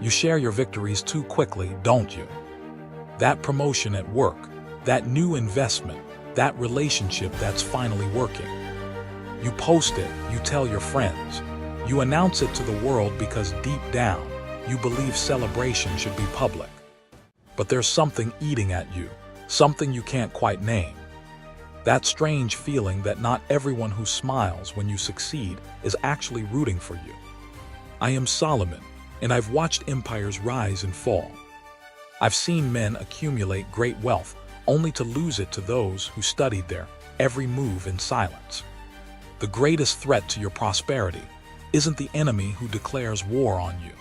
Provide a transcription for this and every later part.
You share your victories too quickly, don't you? That promotion at work, that new investment, that relationship that's finally working. You post it, you tell your friends. You announce it to the world because deep down, you believe celebration should be public. But there's something eating at you, something you can't quite name. That strange feeling that not everyone who smiles when you succeed is actually rooting for you. I am Solomon, and I've watched empires rise and fall. I've seen men accumulate great wealth only to lose it to those who studied their every move in silence. The greatest threat to your prosperity isn't the enemy who declares war on you.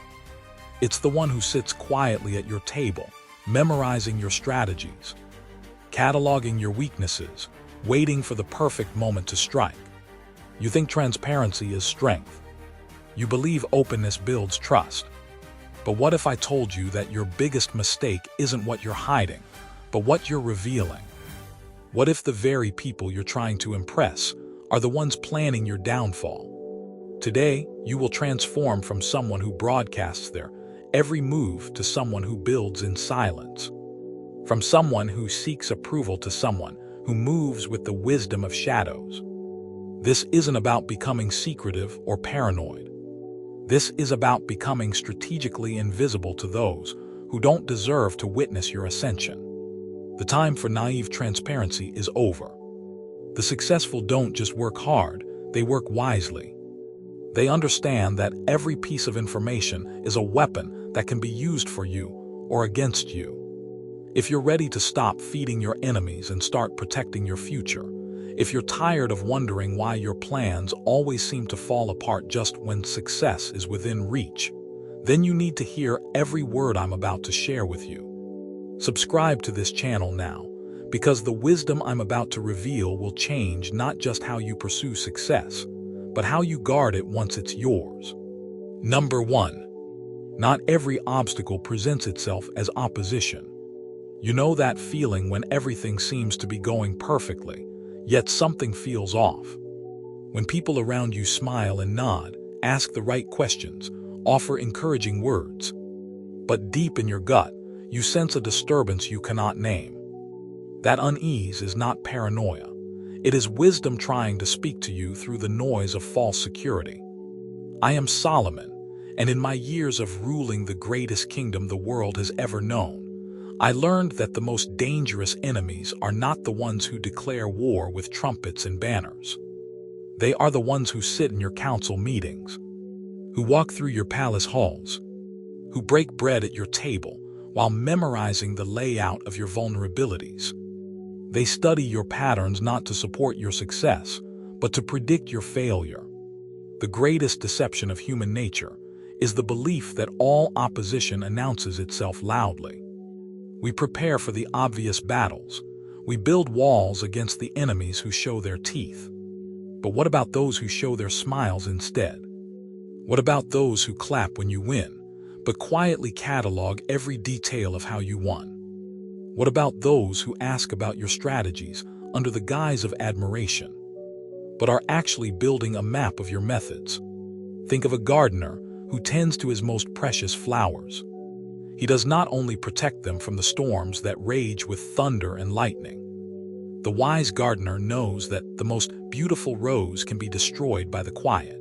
It's the one who sits quietly at your table, memorizing your strategies, cataloging your weaknesses, waiting for the perfect moment to strike. You think transparency is strength. You believe openness builds trust. But what if I told you that your biggest mistake isn't what you're hiding, but what you're revealing? What if the very people you're trying to impress are the ones planning your downfall? Today, you will transform from someone who broadcasts their every move to someone who builds in silence. From someone who seeks approval to someone who moves with the wisdom of shadows. This isn't about becoming secretive or paranoid. This is about becoming strategically invisible to those who don't deserve to witness your ascension. The time for naive transparency is over. The successful don't just work hard, they work wisely. They understand that every piece of information is a weapon that can be used for you or against you. If you're ready to stop feeding your enemies and start protecting your future, if you're tired of wondering why your plans always seem to fall apart just when success is within reach, then you need to hear every word I'm about to share with you. Subscribe to this channel now, because the wisdom I'm about to reveal will change not just how you pursue success, but how you guard it once it's yours. Number 1. Not every obstacle presents itself as opposition. You know that feeling when everything seems to be going perfectly, yet something feels off. When people around you smile and nod, ask the right questions, offer encouraging words. But deep in your gut, you sense a disturbance you cannot name. That unease is not paranoia. It is wisdom trying to speak to you through the noise of false security. I am Solomon, and in my years of ruling the greatest kingdom the world has ever known, I learned that the most dangerous enemies are not the ones who declare war with trumpets and banners. They are the ones who sit in your council meetings, who walk through your palace halls, who break bread at your table while memorizing the layout of your vulnerabilities. They study your patterns not to support your success, but to predict your failure. The greatest deception of human nature is the belief that all opposition announces itself loudly. We prepare for the obvious battles. We build walls against the enemies who show their teeth. But what about those who show their smiles instead? What about those who clap when you win, but quietly catalog every detail of how you won? What about those who ask about your strategies under the guise of admiration, but are actually building a map of your methods? Think of a gardener who tends to his most precious flowers. He does not only protect them from the storms that rage with thunder and lightning. The wise gardener knows that the most beautiful rose can be destroyed by the quiet,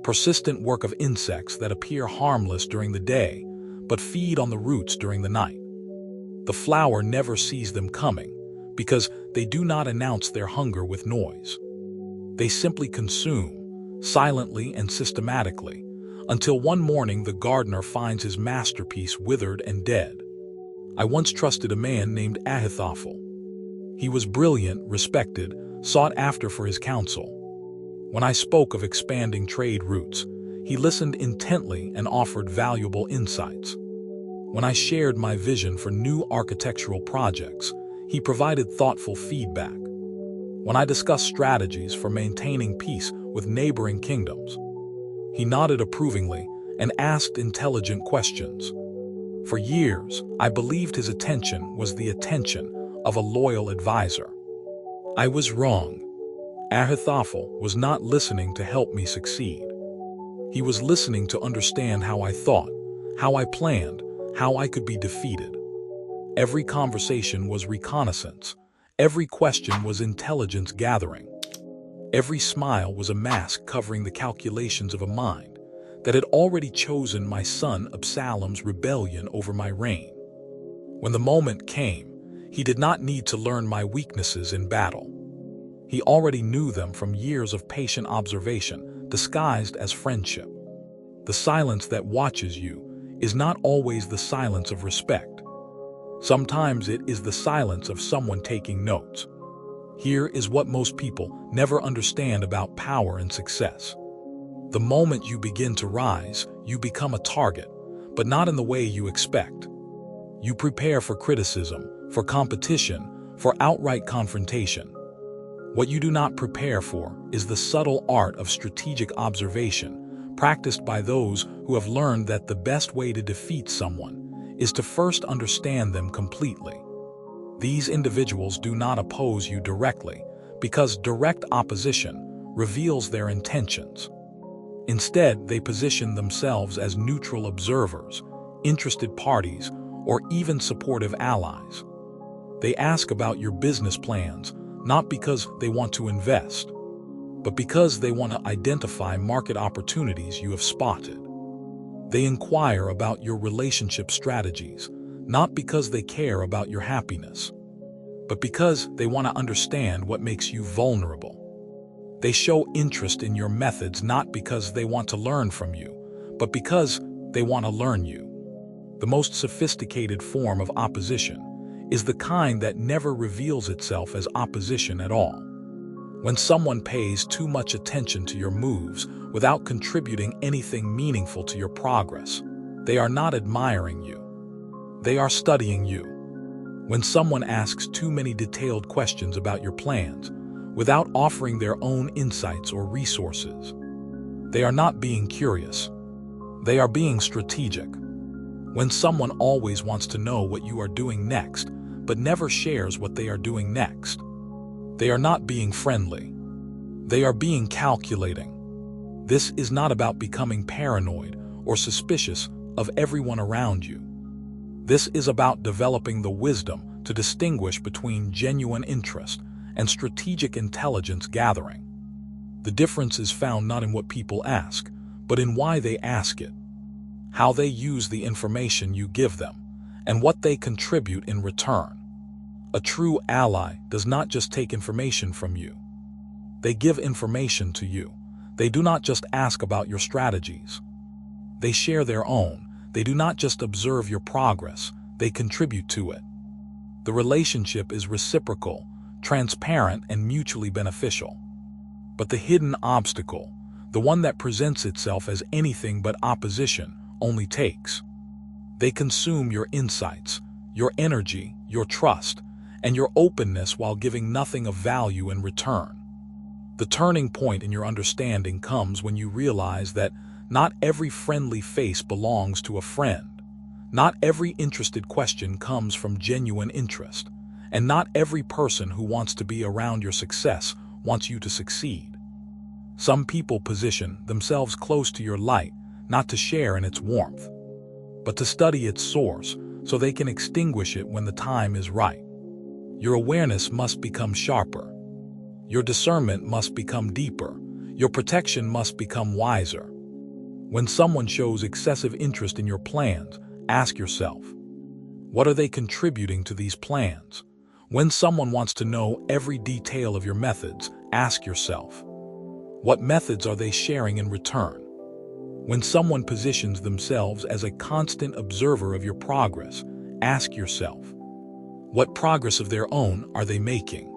persistent work of insects that appear harmless during the day, but feed on the roots during the night. The flower never sees them coming, because they do not announce their hunger with noise. They simply consume, silently and systematically, until one morning the gardener finds his masterpiece withered and dead. I once trusted a man named Ahithophel. He was brilliant, respected, sought after for his counsel. When I spoke of expanding trade routes, he listened intently and offered valuable insights. When I shared my vision for new architectural projects, he provided thoughtful feedback. When I discussed strategies for maintaining peace with neighboring kingdoms, he nodded approvingly and asked intelligent questions. For years, I believed his attention was the attention of a loyal advisor. I was wrong. Ahithophel was not listening to help me succeed. He was listening to understand how I thought, how I planned, how I could be defeated. Every conversation was reconnaissance. Every question was intelligence gathering. Every smile was a mask covering the calculations of a mind that had already chosen my son Absalom's rebellion over my reign. When the moment came, he did not need to learn my weaknesses in battle. He already knew them from years of patient observation, disguised as friendship. The silence that watches you is not always the silence of respect. Sometimes it is the silence of someone taking notes. Here is what most people never understand about power and success. The moment you begin to rise, you become a target, but not in the way you expect. You prepare for criticism, for competition, for outright confrontation. What you do not prepare for is the subtle art of strategic observation, practiced by those who have learned that the best way to defeat someone is to first understand them completely. These individuals do not oppose you directly, because direct opposition reveals their intentions. Instead, they position themselves as neutral observers, interested parties, or even supportive allies. They ask about your business plans, not because they want to invest, but because they want to identify market opportunities you have spotted. They inquire about your relationship strategies, not because they care about your happiness, but because they want to understand what makes you vulnerable. They show interest in your methods not because they want to learn from you, but because they want to learn you. The most sophisticated form of opposition is the kind that never reveals itself as opposition at all. When someone pays too much attention to your moves without contributing anything meaningful to your progress, they are not admiring you. They are studying you. When someone asks too many detailed questions about your plans without offering their own insights or resources, they are not being curious. They are being strategic. When someone always wants to know what you are doing next, but never shares what they are doing next, they are not being friendly. They are being calculating. This is not about becoming paranoid or suspicious of everyone around you. This is about developing the wisdom to distinguish between genuine interest and strategic intelligence gathering. The difference is found not in what people ask, but in why they ask it, how they use the information you give them, and what they contribute in return. A true ally does not just take information from you. They give information to you. They do not just ask about your strategies. They share their own. They do not just observe your progress. They contribute to it. The relationship is reciprocal, transparent, and mutually beneficial. But the hidden obstacle, the one that presents itself as anything but opposition, only takes. They consume your insights, your energy, your trust, and your openness while giving nothing of value in return. The turning point in your understanding comes when you realize that not every friendly face belongs to a friend. Not every interested question comes from genuine interest, and not every person who wants to be around your success wants you to succeed. Some people position themselves close to your light, not to share in its warmth, but to study its source so they can extinguish it when the time is right. Your awareness must become sharper. Your discernment must become deeper. Your protection must become wiser. When someone shows excessive interest in your plans, ask yourself, what are they contributing to these plans? When someone wants to know every detail of your methods, ask yourself, what methods are they sharing in return? When someone positions themselves as a constant observer of your progress, ask yourself, what progress of their own are they making?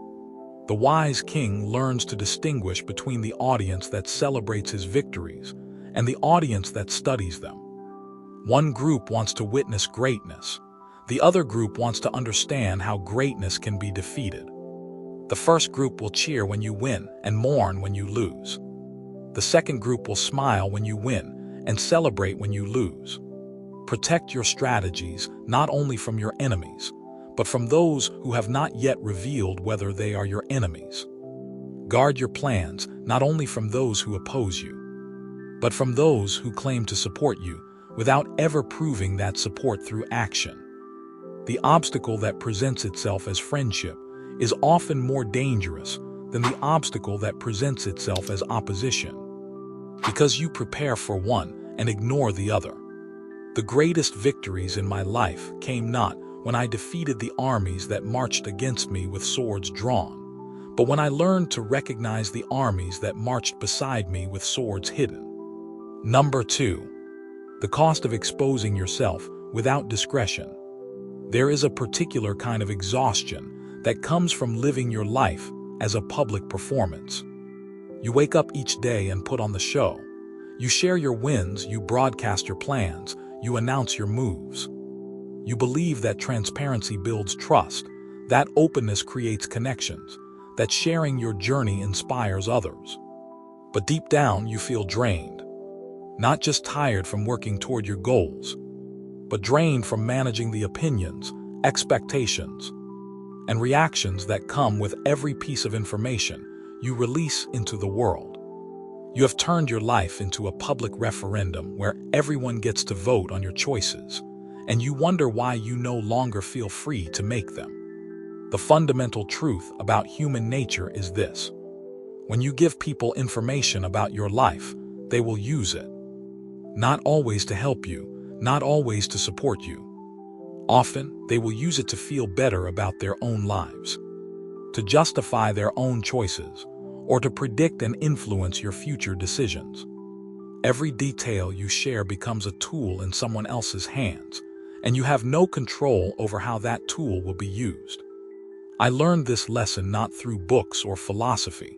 The wise king learns to distinguish between the audience that celebrates his victories and the audience that studies them. One group wants to witness greatness. The other group wants to understand how greatness can be defeated. The first group will cheer when you win and mourn when you lose. The second group will smile when you win and celebrate when you lose. Protect your strategies not only from your enemies, but from those who have not yet revealed whether they are your enemies. Guard your plans not only from those who oppose you, but from those who claim to support you without ever proving that support through action. The obstacle that presents itself as friendship is often more dangerous than the obstacle that presents itself as opposition, because you prepare for one and ignore the other. The greatest victories in my life came not when I defeated the armies that marched against me with swords drawn, but when I learned to recognize the armies that marched beside me with swords hidden. Number 2. The cost of exposing yourself without discretion. There is a particular kind of exhaustion that comes from living your life as a public performance. You wake up each day and put on the show. You share your wins, you broadcast your plans, you announce your moves. You believe that transparency builds trust, that openness creates connections, that sharing your journey inspires others. But deep down, you feel drained. Not just tired from working toward your goals, but drained from managing the opinions, expectations, and reactions that come with every piece of information you release into the world. You have turned your life into a public referendum where everyone gets to vote on your choices, and you wonder why you no longer feel free to make them. The fundamental truth about human nature is this: when you give people information about your life, they will use it. Not always to help you, not always to support you. Often, they will use it to feel better about their own lives, to justify their own choices, or to predict and influence your future decisions. Every detail you share becomes a tool in someone else's hands, and you have no control over how that tool will be used. I learned this lesson not through books or philosophy,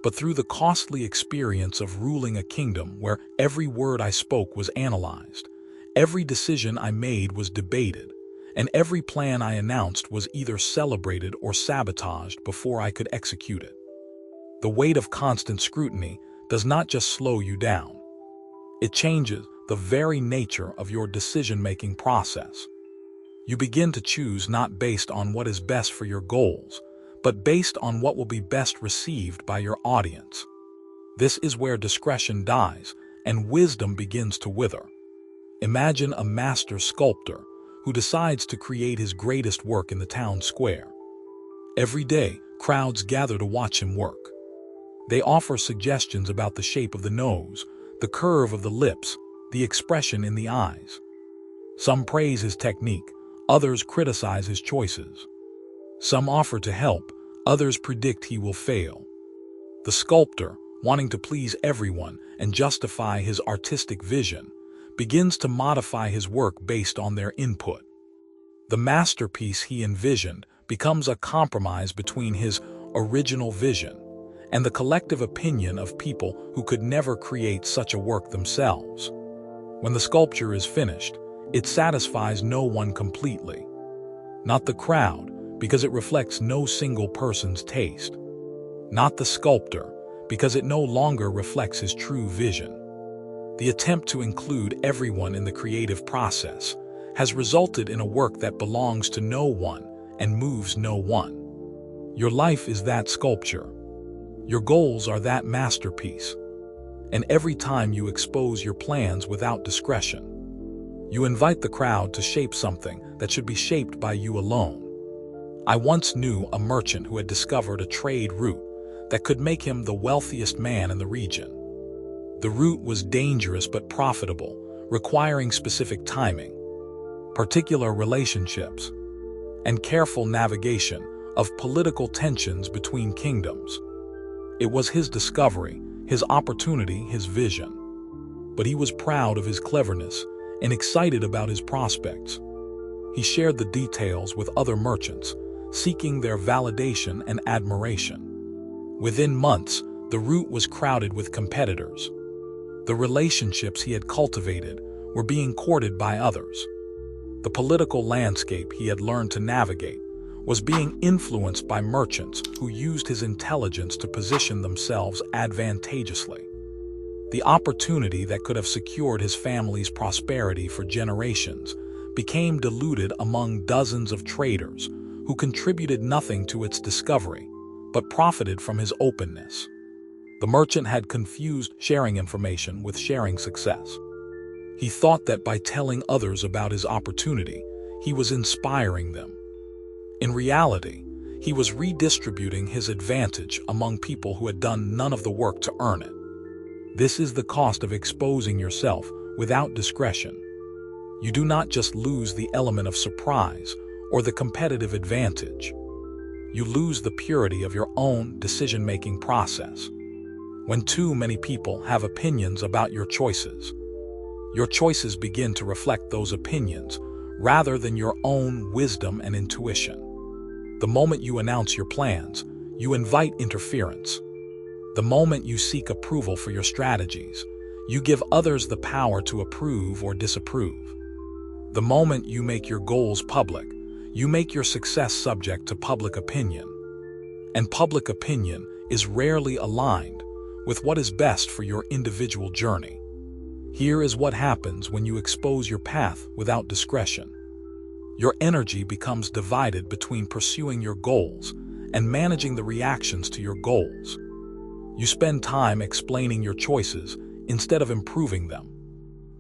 but through the costly experience of ruling a kingdom where every word I spoke was analyzed, every decision I made was debated, and every plan I announced was either celebrated or sabotaged before I could execute it. The weight of constant scrutiny does not just slow you down. It changes the very nature of your decision-making process. You begin to choose not based on what is best for your goals, but based on what will be best received by your audience. This is where discretion dies and wisdom begins to wither. Imagine a master sculptor who decides to create his greatest work in the town square. Every day, crowds gather to watch him work. They offer suggestions about the shape of the nose, the curve of the lips, the expression in the eyes. Some praise his technique, others criticize his choices. Some offer to help, others predict he will fail. The sculptor, wanting to please everyone and justify his artistic vision, begins to modify his work based on their input. The masterpiece he envisioned becomes a compromise between his original vision and the collective opinion of people who could never create such a work themselves. When the sculpture is finished, it satisfies no one completely. Not the crowd, because it reflects no single person's taste. Not the sculptor, because it no longer reflects his true vision. The attempt to include everyone in the creative process has resulted in a work that belongs to no one and moves no one. Your life is that sculpture. Your goals are that masterpiece. And every time you expose your plans without discretion, you invite the crowd to shape something that should be shaped by you alone. I once knew a merchant who had discovered a trade route that could make him the wealthiest man in the region. The route was dangerous but profitable, requiring specific timing, particular relationships, and careful navigation of political tensions between kingdoms. It was his discovery, his opportunity, his vision. But he was proud of his cleverness and excited about his prospects. He shared the details with other merchants, seeking their validation and admiration. Within months, the route was crowded with competitors. The relationships he had cultivated were being courted by others. The political landscape he had learned to navigate was being influenced by merchants who used his intelligence to position themselves advantageously. The opportunity that could have secured his family's prosperity for generations became diluted among dozens of traders who contributed nothing to its discovery, but profited from his openness. The merchant had confused sharing information with sharing success. He thought that by telling others about his opportunity, he was inspiring them. In reality, he was redistributing his advantage among people who had done none of the work to earn it. This is the cost of exposing yourself without discretion. You do not just lose the element of surprise or the competitive advantage. You lose the purity of your own decision-making process. When too many people have opinions about your choices begin to reflect those opinions rather than your own wisdom and intuition. The moment you announce your plans, you invite interference. The moment you seek approval for your strategies, you give others the power to approve or disapprove. The moment you make your goals public, you make your success subject to public opinion. And public opinion is rarely aligned with what is best for your individual journey. Here is what happens when you expose your path without discretion. Your energy becomes divided between pursuing your goals and managing the reactions to your goals. You spend time explaining your choices instead of improving them.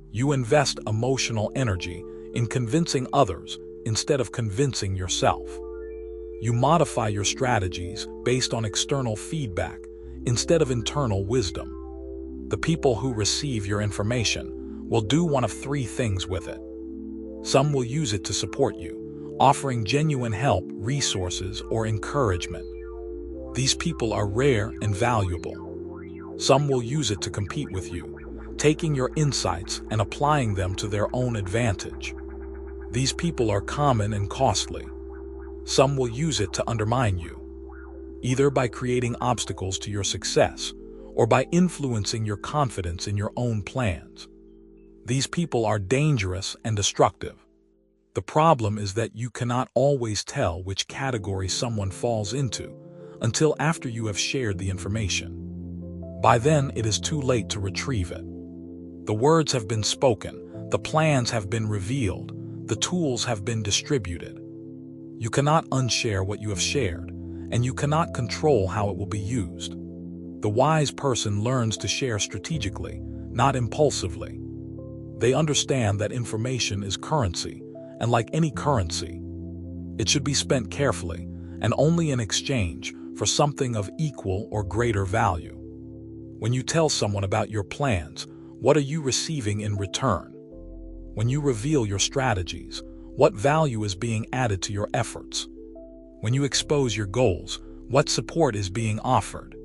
You invest emotional energy in convincing others instead of convincing yourself. You modify your strategies based on external feedback instead of internal wisdom. The people who receive your information will do one of three things with it. Some will use it to support you, offering genuine help, resources, or encouragement. These people are rare and valuable. Some will use it to compete with you, taking your insights and applying them to their own advantage. These people are common and costly. Some will use it to undermine you, either by creating obstacles to your success or by influencing your confidence in your own plans. These people are dangerous and destructive. The problem is that you cannot always tell which category someone falls into until after you have shared the information. By then, it is too late to retrieve it. The words have been spoken, the plans have been revealed, the tools have been distributed. You cannot unshare what you have shared, and you cannot control how it will be used. The wise person learns to share strategically, not impulsively. They understand that information is currency, and like any currency, it should be spent carefully and only in exchange for something of equal or greater value. When you tell someone about your plans, what are you receiving in return? When you reveal your strategies, what value is being added to your efforts? When you expose your goals, what support is being offered?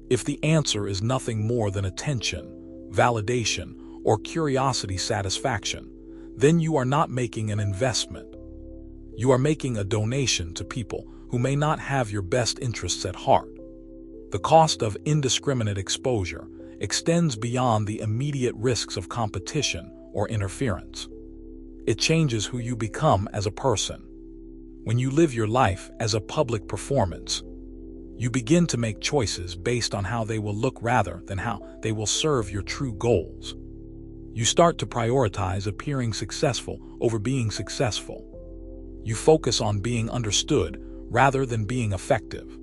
If the answer is nothing more than attention, validation, or curiosity satisfaction, then you are not making an investment. You are making a donation to people who may not have your best interests at heart. The cost of indiscriminate exposure extends beyond the immediate risks of competition or interference. It changes who you become as a person. When you live your life as a public performance, you begin to make choices based on how they will look rather than how they will serve your true goals. You start to prioritize appearing successful over being successful. You focus on being understood rather than being effective.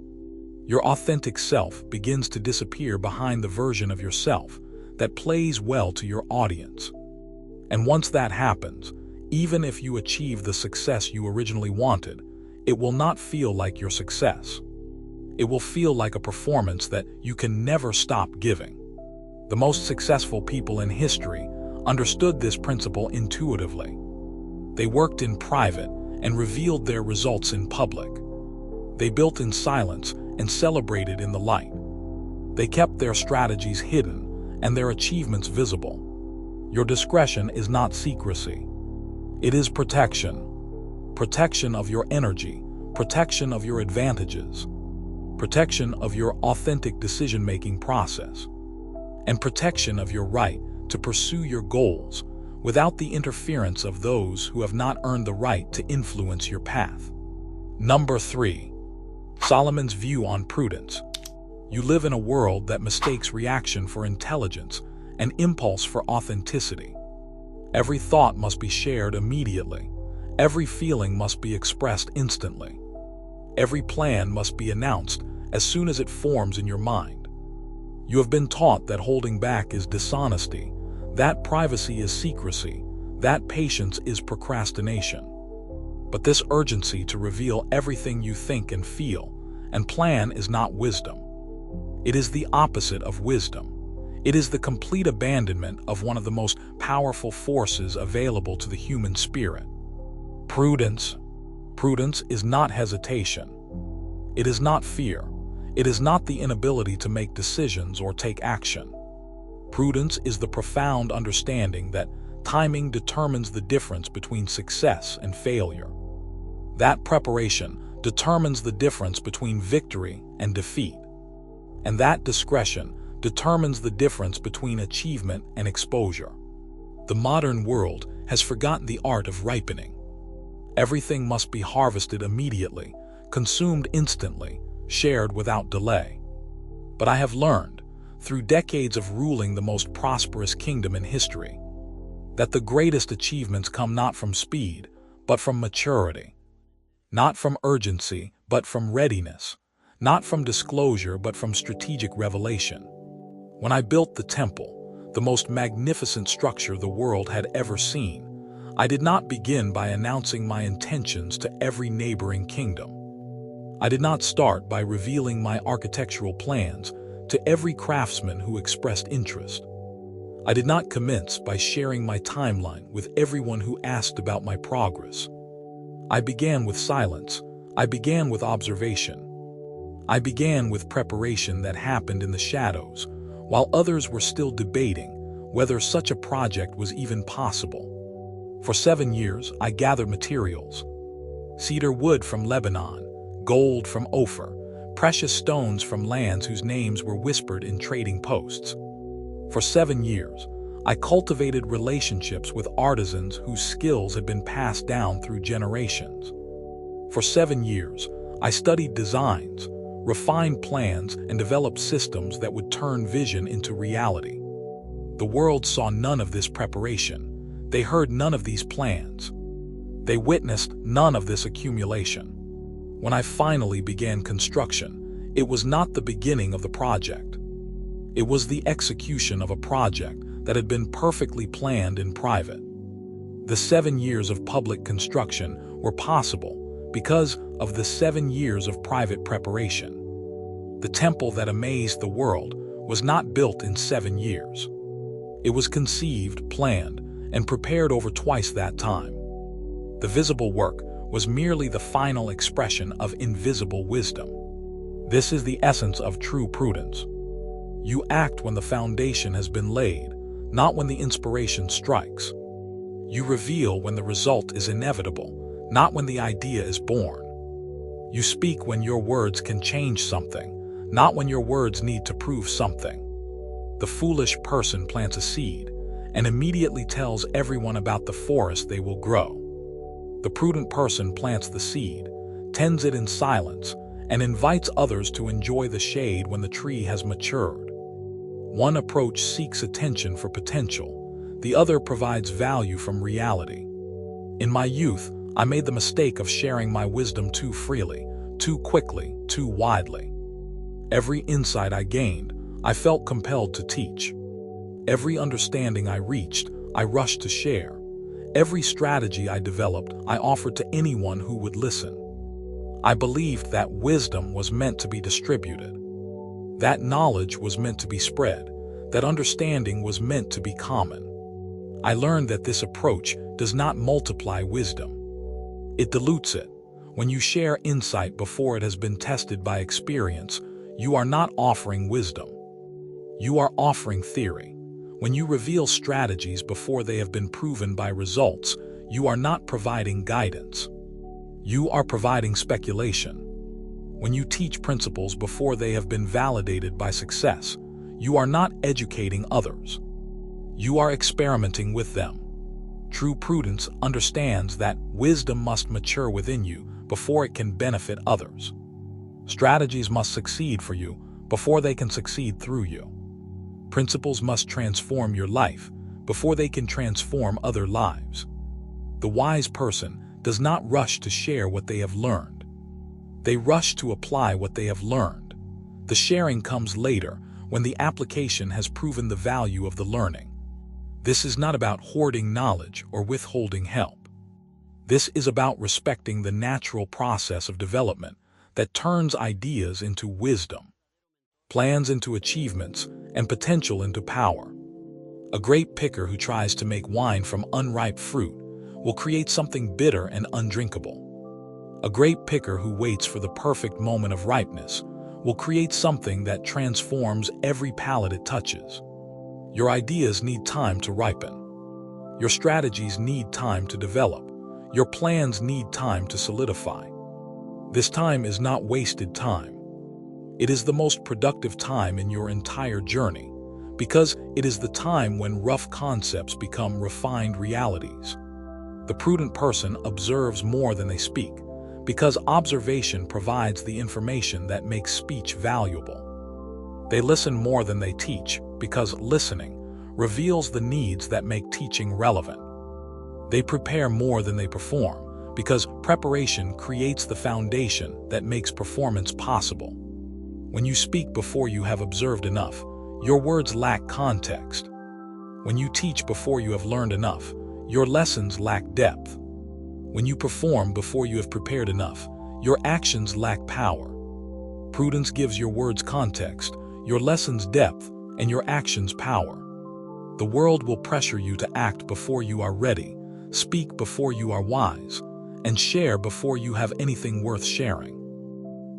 Your authentic self begins to disappear behind the version of yourself that plays well to your audience. And once that happens, even if you achieve the success you originally wanted, it will not feel like your success. It will feel like a performance that you can never stop giving. The most successful people in history understood this principle intuitively. They worked in private and revealed their results in public. They built in silence and celebrated in the light. They kept their strategies hidden and their achievements visible. Your discretion is not secrecy. It is protection. Protection of your energy, protection of your advantages, protection of your authentic decision-making process, and protection of your right to pursue your goals without the interference of those who have not earned the right to influence your path. Number 3. Solomon's view on prudence. You live in a world that mistakes reaction for intelligence and impulse for authenticity. Every thought must be shared immediately. Every feeling must be expressed instantly. Every plan must be announced as soon as it forms in your mind. You have been taught that holding back is dishonesty, That privacy is secrecy. That patience is procrastination. But this urgency to reveal everything you think and feel and plan is not wisdom. It is the opposite of wisdom. It is the complete abandonment of one of the most powerful forces available to the human spirit. Prudence. Prudence is not hesitation. It is not fear. It is not the inability to make decisions or take action. Prudence is the profound understanding that timing determines the difference between success and failure. That preparation determines the difference between victory and defeat. And that discretion determines the difference between achievement and exposure. The modern world has forgotten the art of ripening. Everything must be harvested immediately, consumed instantly, shared without delay. But I have learned, through decades of ruling the most prosperous kingdom in history, that the greatest achievements come not from speed, but from maturity. Not from urgency, but from readiness. Not from disclosure, but from strategic revelation. When I built the temple, the most magnificent structure the world had ever seen, I did not begin by announcing my intentions to every neighboring kingdom. I did not start by revealing my architectural plans to every craftsman who expressed interest. I did not commence by sharing my timeline with everyone who asked about my progress. I began with silence. I began with observation. I began with preparation that happened in the shadows, while others were still debating whether such a project was even possible. For 7 years, I gathered materials: cedar wood from Lebanon, gold from Ophir, precious stones from lands whose names were whispered in trading posts. For 7 years, I cultivated relationships with artisans whose skills had been passed down through generations. For 7 years, I studied designs, refined plans, and developed systems that would turn vision into reality. The world saw none of this preparation. They heard none of these plans. They witnessed none of this accumulation. When I finally began construction, it was not the beginning of the project. It was the execution of a project that had been perfectly planned in private. The 7 years of public construction were possible because of the 7 years of private preparation. The temple that amazed the world was not built in 7 years. It was conceived, planned, and prepared over twice that time. The visible work was merely the final expression of invisible wisdom. This is the essence of true prudence. You act when the foundation has been laid, not when the inspiration strikes. You reveal when the result is inevitable, not when the idea is born. You speak when your words can change something, not when your words need to prove something. The foolish person plants a seed and immediately tells everyone about the forest they will grow. The prudent person plants the seed, tends it in silence, and invites others to enjoy the shade when the tree has matured. One approach seeks attention for potential, the other provides value from reality. In my youth, I made the mistake of sharing my wisdom too freely, too quickly, too widely. Every insight I gained, I felt compelled to teach. Every understanding I reached, I rushed to share. Every strategy I developed, I offered to anyone who would listen. I believed that wisdom was meant to be distributed. That knowledge was meant to be spread. That understanding was meant to be common. I learned that this approach does not multiply wisdom. It dilutes it. When you share insight before it has been tested by experience, you are not offering wisdom. You are offering theory. When you reveal strategies before they have been proven by results, you are not providing guidance. You are providing speculation. When you teach principles before they have been validated by success, you are not educating others. You are experimenting with them. True prudence understands that wisdom must mature within you before it can benefit others. Strategies must succeed for you before they can succeed through you. Principles must transform your life before they can transform other lives. The wise person does not rush to share what they have learned. They rush to apply what they have learned. The sharing comes later when the application has proven the value of the learning. This is not about hoarding knowledge or withholding help. This is about respecting the natural process of development that turns ideas into wisdom, plans into achievements, and potential into power. A grape picker who tries to make wine from unripe fruit will create something bitter and undrinkable. A grape picker who waits for the perfect moment of ripeness will create something that transforms every palate it touches. Your ideas need time to ripen. Your strategies need time to develop. Your plans need time to solidify. This time is not wasted time. It is the most productive time in your entire journey, because it is the time when rough concepts become refined realities. The prudent person observes more than they speak, because observation provides the information that makes speech valuable. They listen more than they teach, because listening reveals the needs that make teaching relevant. They prepare more than they perform, because preparation creates the foundation that makes performance possible. When you speak before you have observed enough, your words lack context. When you teach before you have learned enough, your lessons lack depth. When you perform before you have prepared enough, your actions lack power. Prudence gives your words context, your lessons depth, and your actions power. The world will pressure you to act before you are ready, speak before you are wise, and share before you have anything worth sharing.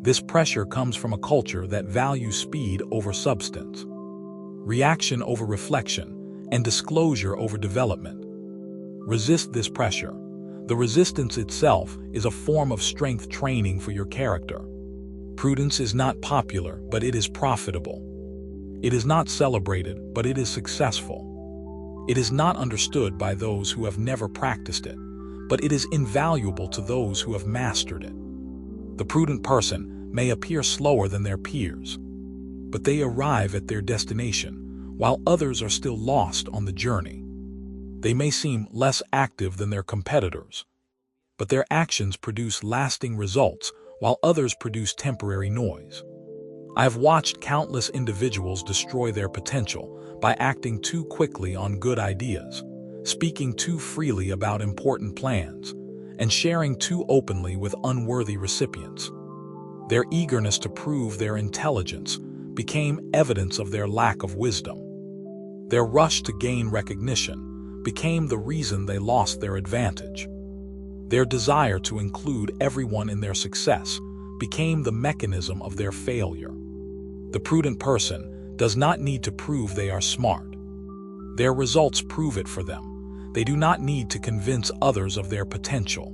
This pressure comes from a culture that values speed over substance, reaction over reflection, and disclosure over development. Resist this pressure. The resistance itself is a form of strength training for your character. Prudence is not popular, but it is profitable. It is not celebrated, but it is successful. It is not understood by those who have never practiced it, but it is invaluable to those who have mastered it. The prudent person may appear slower than their peers, but they arrive at their destination, while others are still lost on the journey. They may seem less active than their competitors, but their actions produce lasting results, while others produce temporary noise. I have watched countless individuals destroy their potential by acting too quickly on good ideas, speaking too freely about important plans, and sharing too openly with unworthy recipients. Their eagerness to prove their intelligence became evidence of their lack of wisdom. Their rush to gain recognition became the reason they lost their advantage. Their desire to include everyone in their success became the mechanism of their failure. The prudent person does not need to prove they are smart. Their results prove it for them. They do not need to convince others of their potential.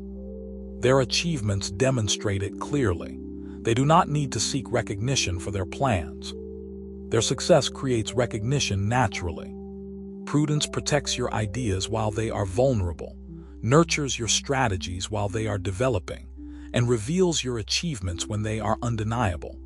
Their achievements demonstrate it clearly. They do not need to seek recognition for their plans. Their success creates recognition naturally. Prudence protects your ideas while they are vulnerable, nurtures your strategies while they are developing, and reveals your achievements when they are undeniable.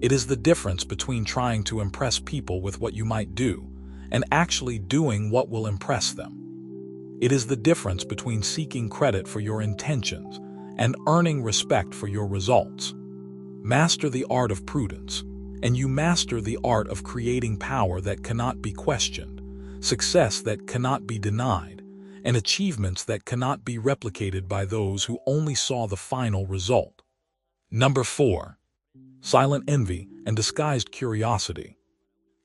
It is the difference between trying to impress people with what you might do and actually doing what will impress them. It is the difference between seeking credit for your intentions and earning respect for your results. Master the art of prudence, and you master the art of creating power that cannot be questioned, success that cannot be denied, and achievements that cannot be replicated by those who only saw the final result. Number 4. Silent envy and disguised curiosity.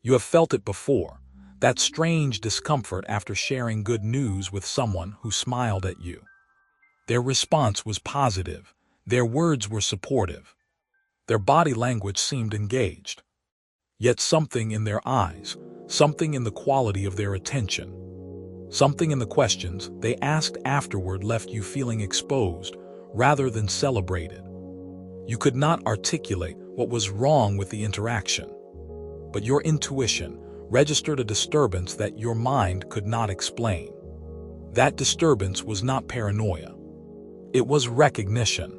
You have felt it before, that strange discomfort after sharing good news with someone who smiled at you. Their response was positive, their words were supportive, their body language seemed engaged. Yet something in their eyes, something in the quality of their attention, something in the questions they asked afterward left you feeling exposed rather than celebrated. You could not articulate what was wrong with the interaction, but your intuition registered a disturbance that your mind could not explain. That disturbance was not paranoia. It was recognition.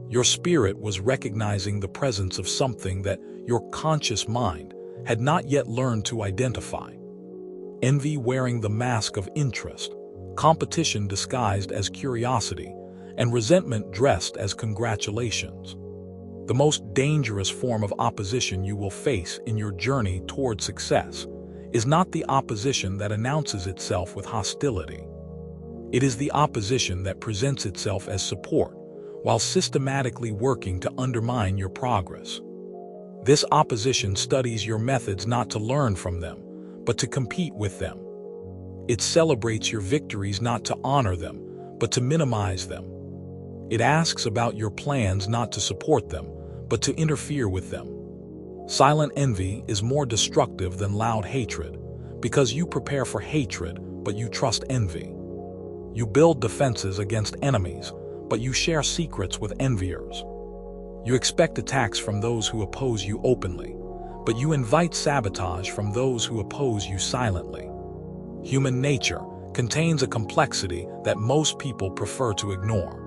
Your spirit was recognizing the presence of something that your conscious mind had not yet learned to identify. Envy wearing the mask of interest, competition disguised as curiosity, and resentment dressed as congratulations. The most dangerous form of opposition you will face in your journey toward success is not the opposition that announces itself with hostility. It is the opposition that presents itself as support, while systematically working to undermine your progress. This opposition studies your methods not to learn from them, but to compete with them. It celebrates your victories not to honor them, but to minimize them. It asks about your plans not to support them, but to interfere with them. Silent envy is more destructive than loud hatred, because you prepare for hatred, but you trust envy. You build defenses against enemies, but you share secrets with enviers. You expect attacks from those who oppose you openly, but you invite sabotage from those who oppose you silently. Human nature contains a complexity that most people prefer to ignore.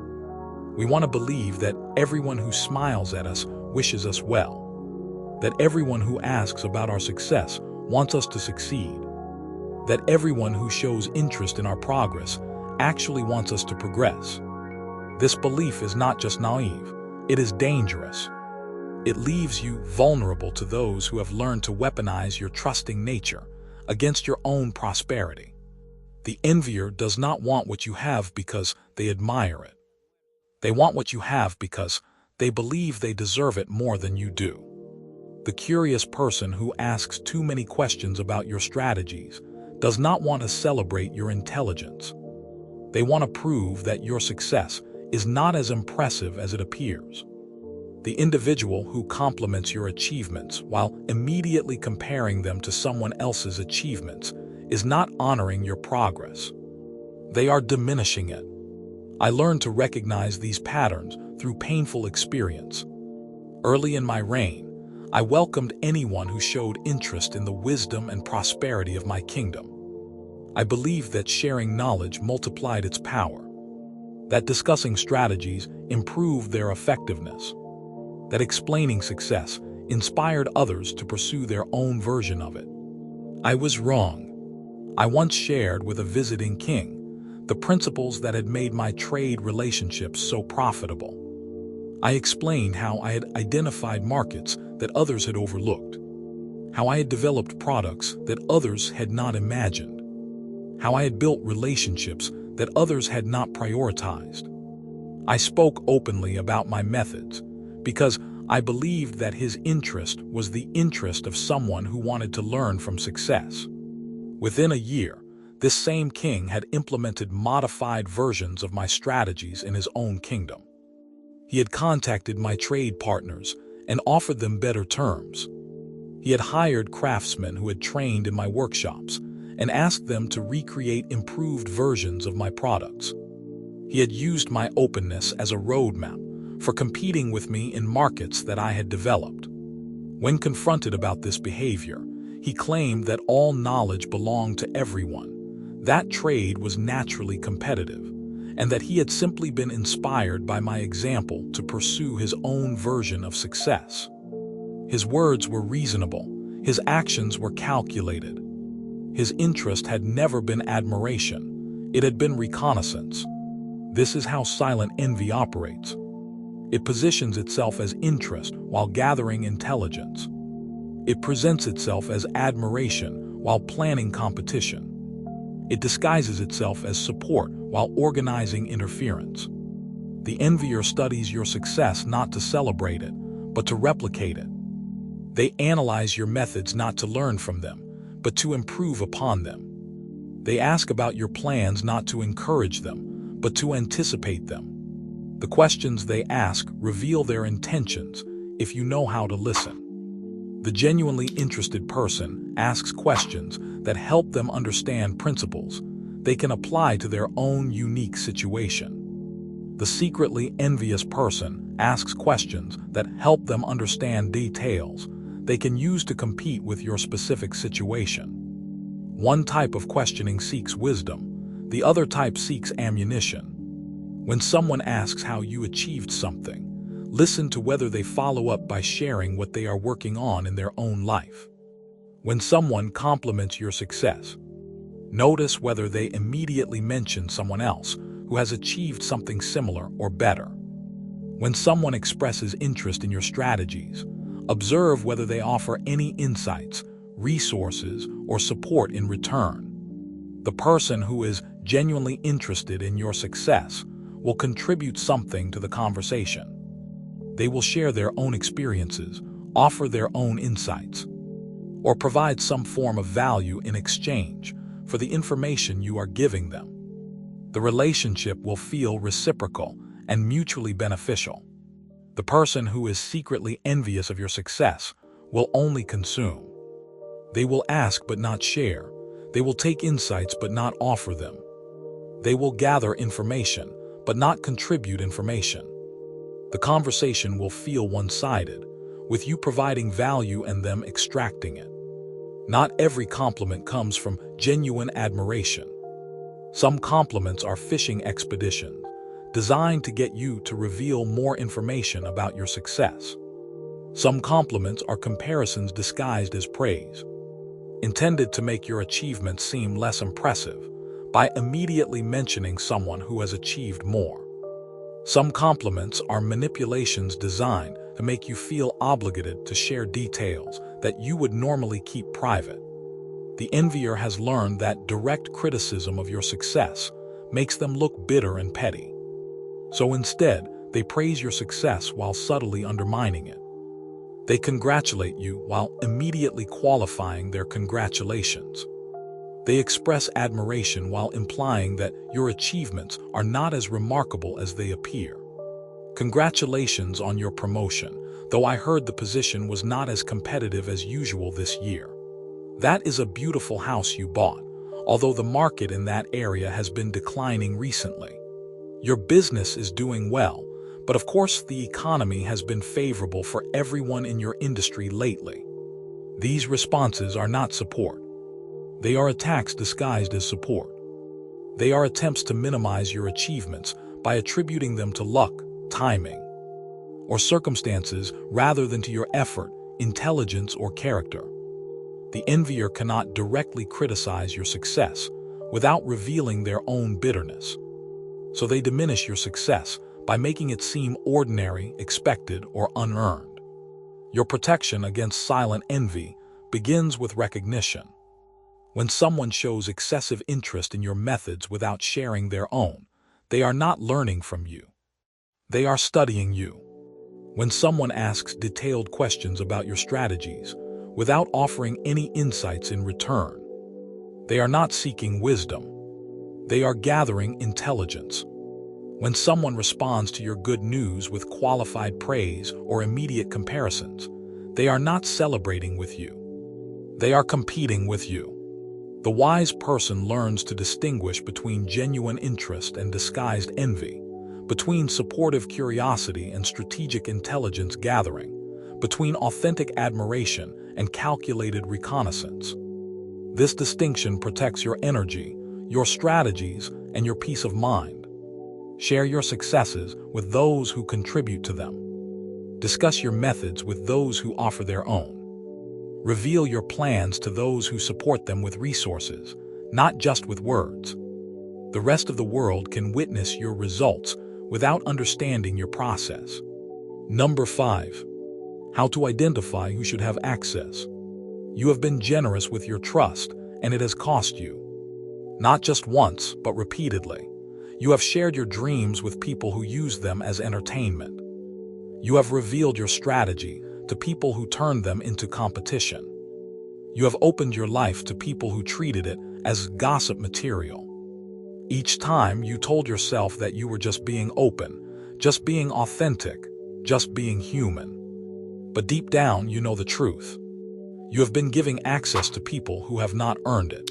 We want to believe that everyone who smiles at us wishes us well, that everyone who asks about our success wants us to succeed, that everyone who shows interest in our progress actually wants us to progress. This belief is not just naive, it is dangerous. It leaves you vulnerable to those who have learned to weaponize your trusting nature against your own prosperity. The envier does not want what you have because they admire it. They want what you have because they believe they deserve it more than you do. The curious person who asks too many questions about your strategies does not want to celebrate your intelligence. They want to prove that your success is not as impressive as it appears. The individual who compliments your achievements while immediately comparing them to someone else's achievements is not honoring your progress. They are diminishing it. I learned to recognize these patterns through painful experience. Early in my reign, I welcomed anyone who showed interest in the wisdom and prosperity of my kingdom. I believed that sharing knowledge multiplied its power, that discussing strategies improved their effectiveness, that explaining success inspired others to pursue their own version of it. I was wrong. I once shared with a visiting king the principles that had made my trade relationships so profitable. I explained how I had identified markets that others had overlooked, how I had developed products that others had not imagined, how I had built relationships that others had not prioritized. I spoke openly about my methods because I believed that his interest was the interest of someone who wanted to learn from success. Within a year, this same king had implemented modified versions of my strategies in his own kingdom. He had contacted my trade partners and offered them better terms. He had hired craftsmen who had trained in my workshops and asked them to recreate improved versions of my products. He had used my openness as a roadmap for competing with me in markets that I had developed. When confronted about this behavior, he claimed that all knowledge belonged to everyone, that trade was naturally competitive, and that he had simply been inspired by my example to pursue his own version of success. His words were reasonable, his actions were calculated. His interest had never been admiration, it had been reconnaissance. This is how silent envy operates. It positions itself as interest while gathering intelligence. It presents itself as admiration while planning competition. It disguises itself as support while organizing interference. The envier studies your success not to celebrate it, but to replicate it. They analyze your methods not to learn from them, but to improve upon them. They ask about your plans not to encourage them, but to anticipate them. The questions they ask reveal their intentions if you know how to listen. The genuinely interested person asks questions that help them understand principles they can apply to their own unique situation. The secretly envious person asks questions that help them understand details they can use to compete with your specific situation. One type of questioning seeks wisdom, the other type seeks ammunition. When someone asks how you achieved something, listen to whether they follow up by sharing what they are working on in their own life. When someone compliments your success, notice whether they immediately mention someone else who has achieved something similar or better. When someone expresses interest in your strategies, observe whether they offer any insights, resources, or support in return. The person who is genuinely interested in your success will contribute something to the conversation. They will share their own experiences, offer their own insights, or provide some form of value in exchange for the information you are giving them. The relationship will feel reciprocal and mutually beneficial. The person who is secretly envious of your success will only consume. They will ask but not share. They will take insights but not offer them. They will gather information but not contribute information. The conversation will feel one-sided, with you providing value and them extracting it. Not every compliment comes from genuine admiration. Some compliments are fishing expeditions, designed to get you to reveal more information about your success. Some compliments are comparisons disguised as praise, intended to make your achievements seem less impressive by immediately mentioning someone who has achieved more. Some compliments are manipulations designed to make you feel obligated to share details that you would normally keep private. The envier has learned that direct criticism of your success makes them look bitter and petty. So instead, they praise your success while subtly undermining it. They congratulate you while immediately qualifying their congratulations. They express admiration while implying that your achievements are not as remarkable as they appear. Congratulations on your promotion, though I heard the position was not as competitive as usual this year. That is a beautiful house you bought, although the market in that area has been declining recently. Your business is doing well, but of course the economy has been favorable for everyone in your industry lately. These responses are not support. They are attacks disguised as support. They are attempts to minimize your achievements by attributing them to luck, timing, or circumstances rather than to your effort, intelligence, or character. The envier cannot directly criticize your success without revealing their own bitterness. So they diminish your success by making it seem ordinary, expected, or unearned. Your protection against silent envy begins with recognition. When someone shows excessive interest in your methods without sharing their own, they are not learning from you. They are studying you. When someone asks detailed questions about your strategies without offering any insights in return, they are not seeking wisdom. They are gathering intelligence. When someone responds to your good news with qualified praise or immediate comparisons, they are not celebrating with you. They are competing with you. The wise person learns to distinguish between genuine interest and disguised envy, between supportive curiosity and strategic intelligence gathering, between authentic admiration and calculated reconnaissance. This distinction protects your energy, your strategies, and your peace of mind. Share your successes with those who contribute to them. Discuss your methods with those who offer their own. Reveal your plans to those who support them with resources, not just with words. The rest of the world can witness your results without understanding your process. Number 5. How to identify who should have access. You have been generous with your trust, and it has cost you. Not just once, but repeatedly. You have shared your dreams with people who use them as entertainment. You have revealed your strategy to people who turned them into competition. You have opened your life to people who treated it as gossip material. Each time you told yourself that you were just being open, just being authentic, just being human. But deep down, you know the truth. You have been giving access to people who have not earned it.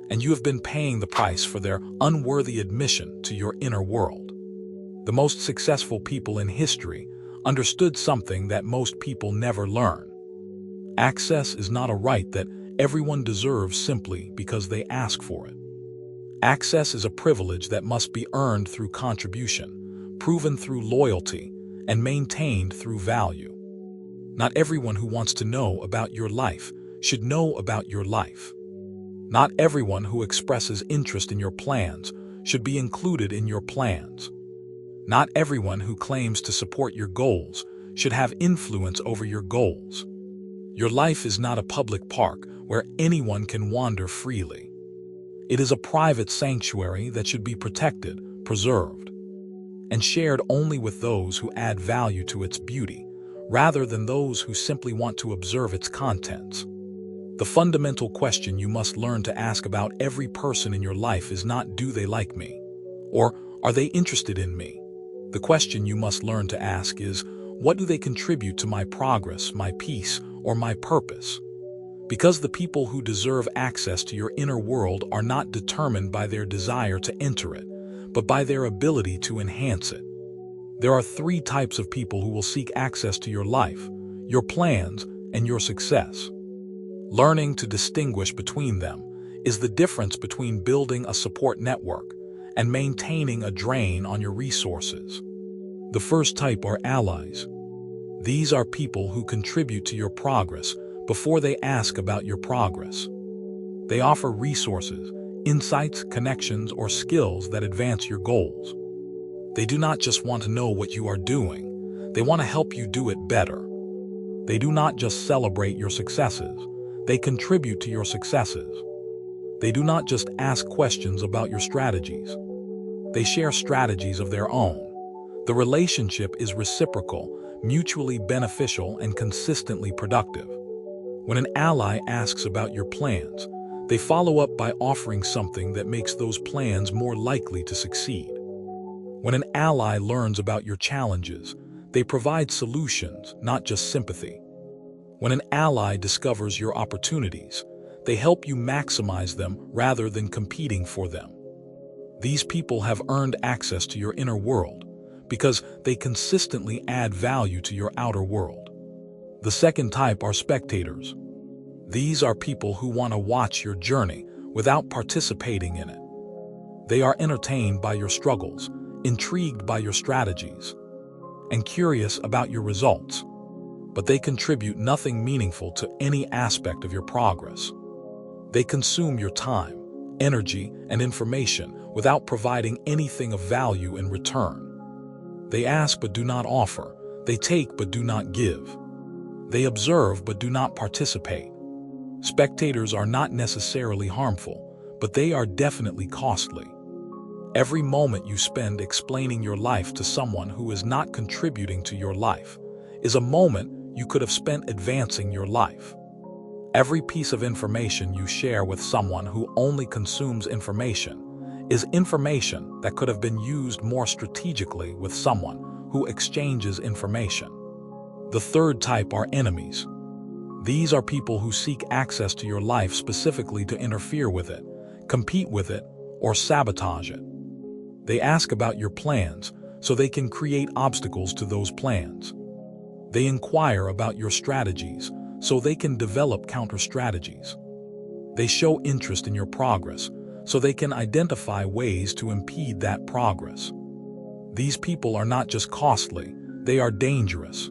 And you have been paying the price for their unworthy admission to your inner world. The most successful people in history understood something that most people never learn. Access is not a right that everyone deserves simply because they ask for it. Access is a privilege that must be earned through contribution, proven through loyalty, and maintained through value. Not everyone who wants to know about your life should know about your life. Not everyone who expresses interest in your plans should be included in your plans. Not everyone who claims to support your goals should have influence over your goals. Your life is not a public park where anyone can wander freely. It is a private sanctuary that should be protected, preserved, and shared only with those who add value to its beauty, rather than those who simply want to observe its contents. The fundamental question you must learn to ask about every person in your life is not, do they like me? Or, are they interested in me? The question you must learn to ask is, what do they contribute to my progress, my peace, or my purpose? Because the people who deserve access to your inner world are not determined by their desire to enter it, but by their ability to enhance it. There are 3 types of people who will seek access to your life, your plans, and your success. Learning to distinguish between them is the difference between building a support network and maintaining a drain on your resources. The first type are allies. These are people who contribute to your progress before they ask about your progress. They offer resources, insights, connections, or skills that advance your goals. They do not just want to know what you are doing, they want to help you do it better. They do not just celebrate your successes, they contribute to your successes. They do not just ask questions about your strategies, they share strategies of their own. The relationship is reciprocal, mutually beneficial, and consistently productive. When an ally asks about your plans, they follow up by offering something that makes those plans more likely to succeed. When an ally learns about your challenges, they provide solutions, not just sympathy. When an ally discovers your opportunities, they help you maximize them rather than competing for them. These people have earned access to your inner world because they consistently add value to your outer world. The second type are spectators. These are people who want to watch your journey without participating in it. They are entertained by your struggles, intrigued by your strategies, and curious about your results, but they contribute nothing meaningful to any aspect of your progress. They consume your time, energy, and information without providing anything of value in return. They ask but do not offer. They take but do not give. They observe but do not participate. Spectators are not necessarily harmful, but they are definitely costly. Every moment you spend explaining your life to someone who is not contributing to your life is a moment you could have spent advancing your life. Every piece of information you share with someone who only consumes information is information that could have been used more strategically with someone who exchanges information. The third type are enemies. These are people who seek access to your life specifically to interfere with it, compete with it, or sabotage it. They ask about your plans so they can create obstacles to those plans. They inquire about your strategies so they can develop counter-strategies. They show interest in your progress so they can identify ways to impede that progress. These people are not just costly, they are dangerous.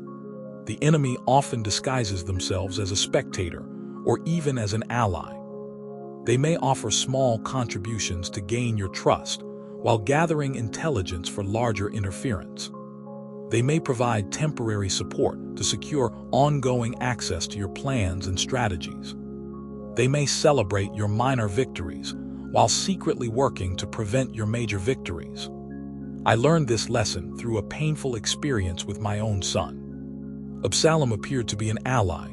The enemy often disguises themselves as a spectator or even as an ally. They may offer small contributions to gain your trust while gathering intelligence for larger interference. They may provide temporary support to secure ongoing access to your plans and strategies. They may celebrate your minor victories while secretly working to prevent your major victories. I learned this lesson through a painful experience with my own son. Absalom appeared to be an ally.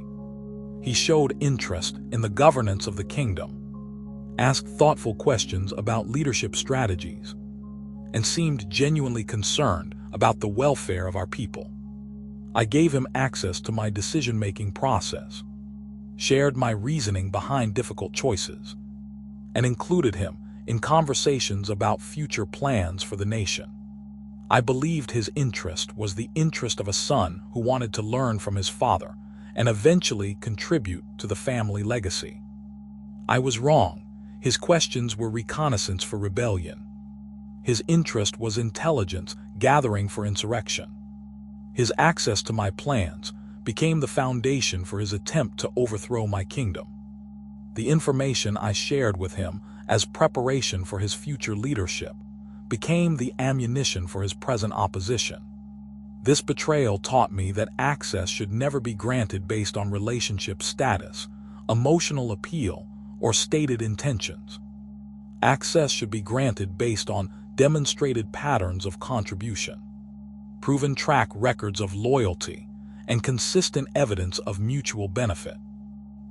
He showed interest in the governance of the kingdom, asked thoughtful questions about leadership strategies, and seemed genuinely concerned about the welfare of our people. I gave him access to my decision-making process, shared my reasoning behind difficult choices, and included him in conversations about future plans for the nation. I believed his interest was the interest of a son who wanted to learn from his father and eventually contribute to the family legacy. I was wrong. His questions were reconnaissance for rebellion. His interest was intelligence gathering for insurrection. His access to my plans became the foundation for his attempt to overthrow my kingdom. The information I shared with him as preparation for his future leadership became the ammunition for his present opposition. This betrayal taught me that access should never be granted based on relationship status, emotional appeal, or stated intentions. Access should be granted based on demonstrated patterns of contribution, proven track records of loyalty, and consistent evidence of mutual benefit.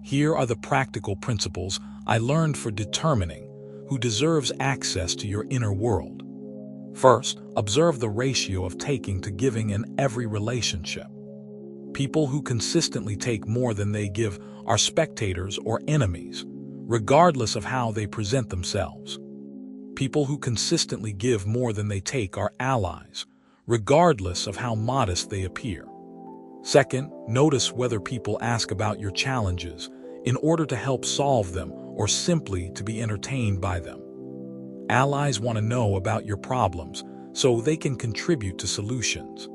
Here are the practical principles I learned for determining who deserves access to your inner world. First, observe the ratio of taking to giving in every relationship. People who consistently take more than they give are spectators or enemies, regardless of how they present themselves. People who consistently give more than they take are allies, regardless of how modest they appear. Second, notice whether people ask about your challenges in order to help solve them or simply to be entertained by them. Allies want to know about your problems so they can contribute to solutions.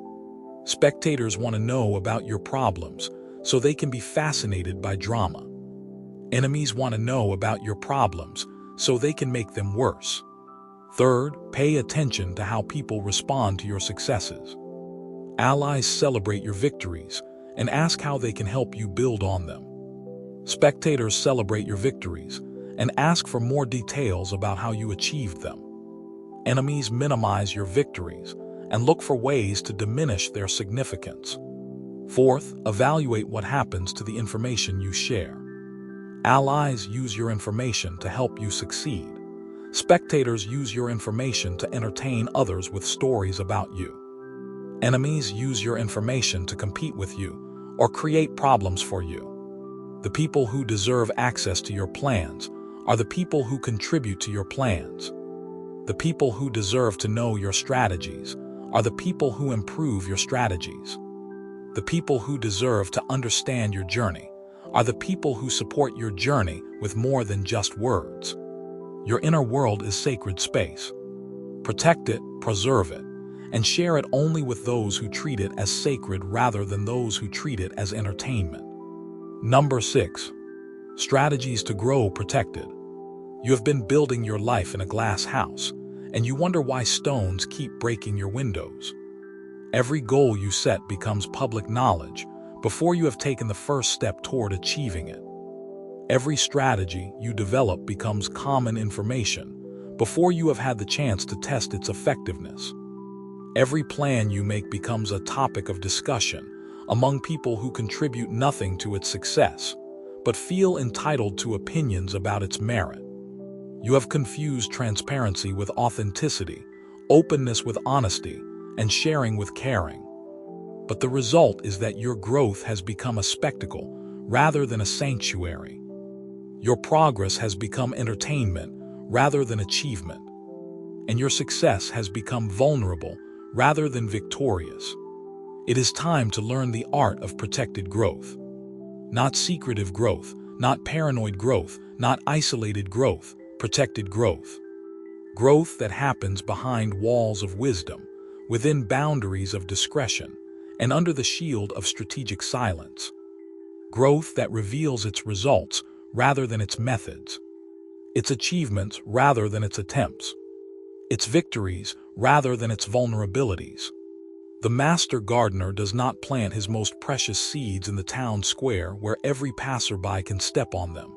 Spectators want to know about your problems so they can be fascinated by drama. Enemies want to know about your problems so they can make them worse. Third, pay attention to how people respond to your successes. Allies celebrate your victories and ask how they can help you build on them. Spectators celebrate your victories and ask for more details about how you achieved them. Enemies minimize your victories and look for ways to diminish their significance. Fourth, evaluate what happens to the information you share. Allies use your information to help you succeed. Spectators use your information to entertain others with stories about you. Enemies use your information to compete with you or create problems for you. The people who deserve access to your plans are the people who contribute to your plans. The people who deserve to know your strategies are the people who improve your strategies. The people who deserve to understand your journey are the people who support your journey with more than just words. Your inner world is sacred space. Protect it, preserve it, and share it only with those who treat it as sacred rather than those who treat it as entertainment. Number 6. Strategies to grow protected. You have been building your life in a glass house, and you wonder why stones keep breaking your windows. Every goal you set becomes public knowledge before you have taken the first step toward achieving it. Every strategy you develop becomes common information before you have had the chance to test its effectiveness. Every plan you make becomes a topic of discussion among people who contribute nothing to its success, but feel entitled to opinions about its merit. You have confused transparency with authenticity, openness with honesty, and sharing with caring. But the result is that your growth has become a spectacle rather than a sanctuary. Your progress has become entertainment rather than achievement. And your success has become vulnerable rather than victorious. It is time to learn the art of protected growth. Not secretive growth, not paranoid growth, not isolated growth, protected growth. Growth that happens behind walls of wisdom, within boundaries of discretion, and under the shield of strategic silence. Growth that reveals its results rather than its methods, its achievements rather than its attempts, its victories rather than its vulnerabilities. The master gardener does not plant his most precious seeds in the town square where every passerby can step on them,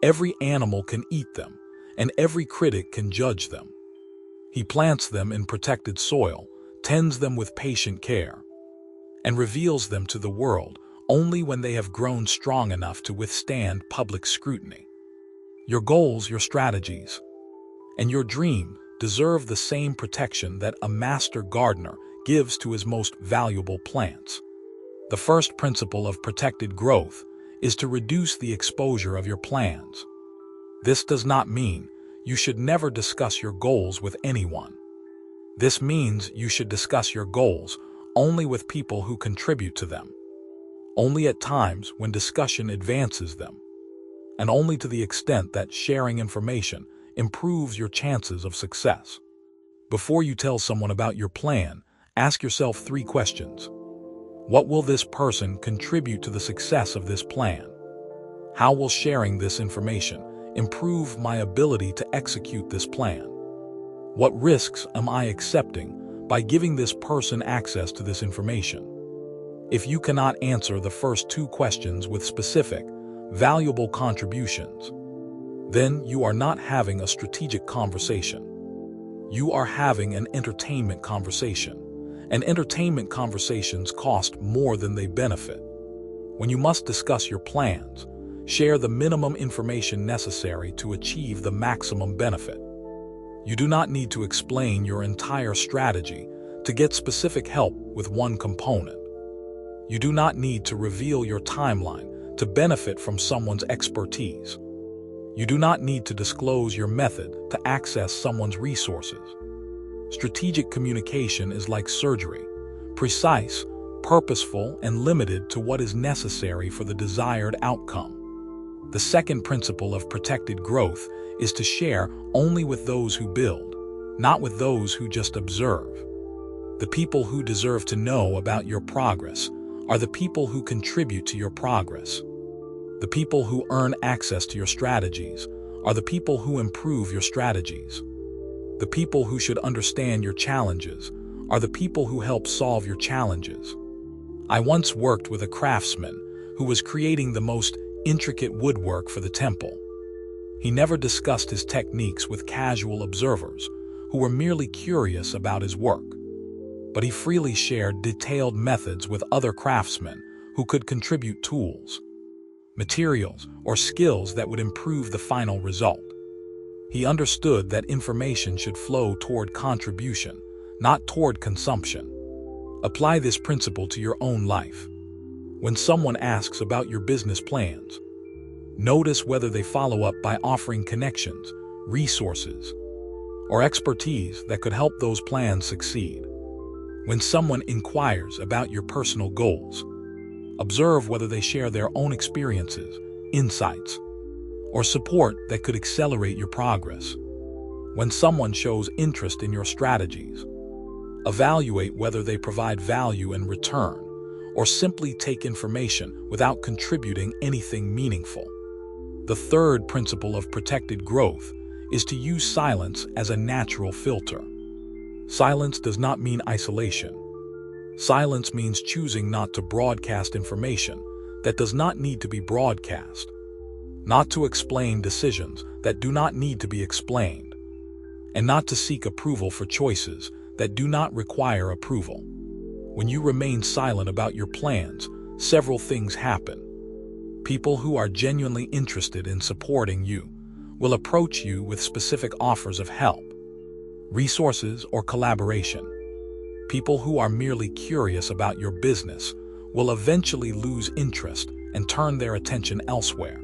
every animal can eat them, and every critic can judge them. He plants them in protected soil, tends them with patient care, and reveals them to the world only when they have grown strong enough to withstand public scrutiny. Your goals, your strategies, and your dream deserve the same protection that a master gardener gives to his most valuable plants. The first principle of protected growth is to reduce the exposure of your plans. This does not mean you should never discuss your goals with anyone. This means you should discuss your goals only with people who contribute to them, only at times when discussion advances them, and only to the extent that sharing information improves your chances of success. Before you tell someone about your plan, ask yourself 3 questions. What will this person contribute to the success of this plan? How will sharing this information improve my ability to execute this plan? What risks am I accepting by giving this person access to this information? If you cannot answer the first 2 questions with specific, valuable contributions. Then you are not having a strategic conversation. You are having an entertainment conversation. And entertainment conversations cost more than they benefit. When you must discuss your plans, share the minimum information necessary to achieve the maximum benefit. You do not need to explain your entire strategy to get specific help with one component. You do not need to reveal your timeline to benefit from someone's expertise. You do not need to disclose your method to access someone's resources. Strategic communication is like surgery, precise, purposeful, and limited to what is necessary for the desired outcome. The second principle of protected growth is to share only with those who build, not with those who just observe. The people who deserve to know about your progress are the people who contribute to your progress. The people who earn access to your strategies are the people who improve your strategies. The people who should understand your challenges are the people who help solve your challenges. I once worked with a craftsman who was creating the most intricate woodwork for the temple. He never discussed his techniques with casual observers who were merely curious about his work. But he freely shared detailed methods with other craftsmen who could contribute tools, materials, or skills that would improve the final result. He understood that information should flow toward contribution, not toward consumption. Apply this principle to your own life. When someone asks about your business plans, notice whether they follow up by offering connections, resources, or expertise that could help those plans succeed. When someone inquires about your personal goals, observe whether they share their own experiences, insights, or support that could accelerate your progress. When someone shows interest in your strategies, evaluate whether they provide value in return or simply take information without contributing anything meaningful. The third principle of protected growth is to use silence as a natural filter. Silence does not mean isolation. Silence means choosing not to broadcast information that does not need to be broadcast, not to explain decisions that do not need to be explained, and not to seek approval for choices that do not require approval. When you remain silent about your plans, several things happen. People who are genuinely interested in supporting you will approach you with specific offers of help, resources, or collaboration. People who are merely curious about your business will eventually lose interest and turn their attention elsewhere.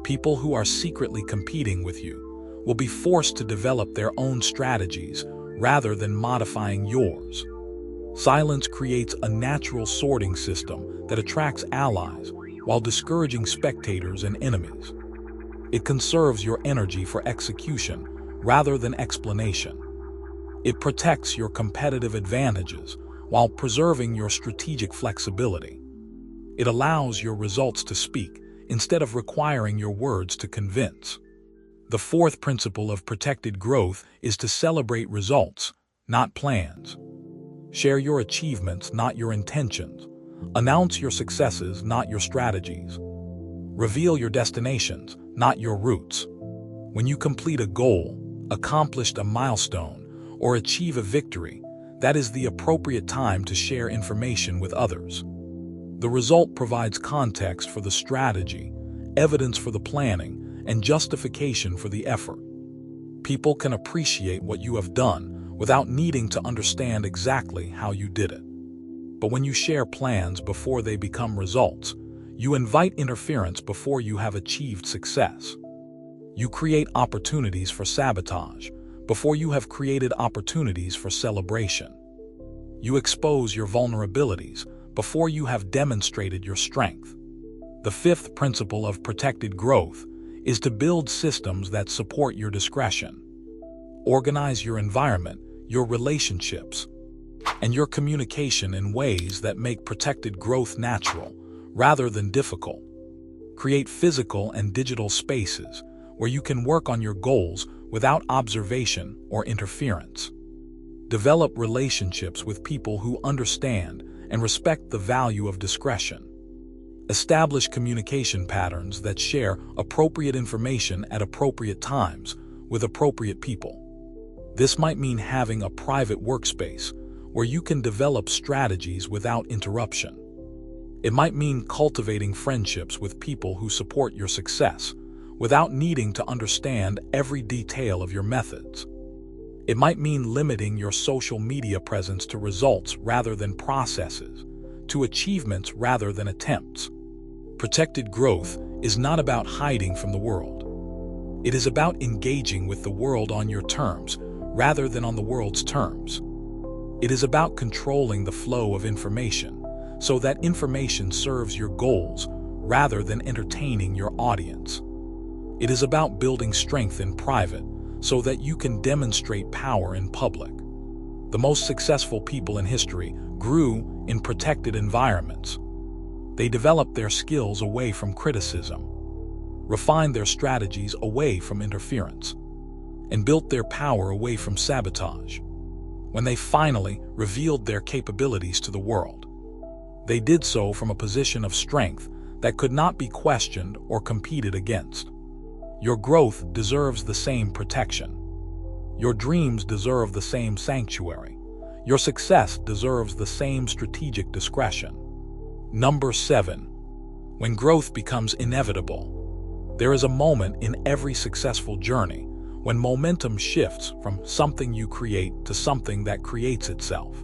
People who are secretly competing with you will be forced to develop their own strategies rather than modifying yours. Silence creates a natural sorting system that attracts allies while discouraging spectators and enemies. It conserves your energy for execution rather than explanation. It protects your competitive advantages while preserving your strategic flexibility. It allows your results to speak instead of requiring your words to convince. The fourth principle of protected growth is to celebrate results, not plans. Share your achievements, not your intentions. Announce your successes, not your strategies. Reveal your destinations, not your routes. When you complete a goal, accomplish a milestone, or achieve a victory, that is the appropriate time to share information with others. The result provides context for the strategy, evidence for the planning, and justification for the effort. People can appreciate what you have done without needing to understand exactly how you did it. But when you share plans before they become results, you invite interference before you have achieved success. You create opportunities for sabotage before you have created opportunities for celebration. You expose your vulnerabilities before you have demonstrated your strength. The fifth principle of protected growth is to build systems that support your discretion. Organize your environment, your relationships, and your communication in ways that make protected growth natural rather than difficult. Create physical and digital spaces where you can work on your goals without observation or interference. Develop relationships with people who understand and respect the value of discretion. Establish communication patterns that share appropriate information at appropriate times with appropriate people. This might mean having a private workspace where you can develop strategies without interruption. It might mean cultivating friendships with people who support your success without needing to understand every detail of your methods. It might mean limiting your social media presence to results rather than processes, to achievements rather than attempts. Protected growth is not about hiding from the world. It is about engaging with the world on your terms rather than on the world's terms. It is about controlling the flow of information so that information serves your goals rather than entertaining your audience. It is about building strength in private so that you can demonstrate power in public. The most successful people in history grew in protected environments. They developed their skills away from criticism, refined their strategies away from interference, and built their power away from sabotage. When they finally revealed their capabilities to the world, they did so from a position of strength that could not be questioned or competed against. Your growth deserves the same protection. Your dreams deserve the same sanctuary. Your success deserves the same strategic discretion. Number 7. When growth becomes inevitable. There is a moment in every successful journey when momentum shifts from something you create to something that creates itself.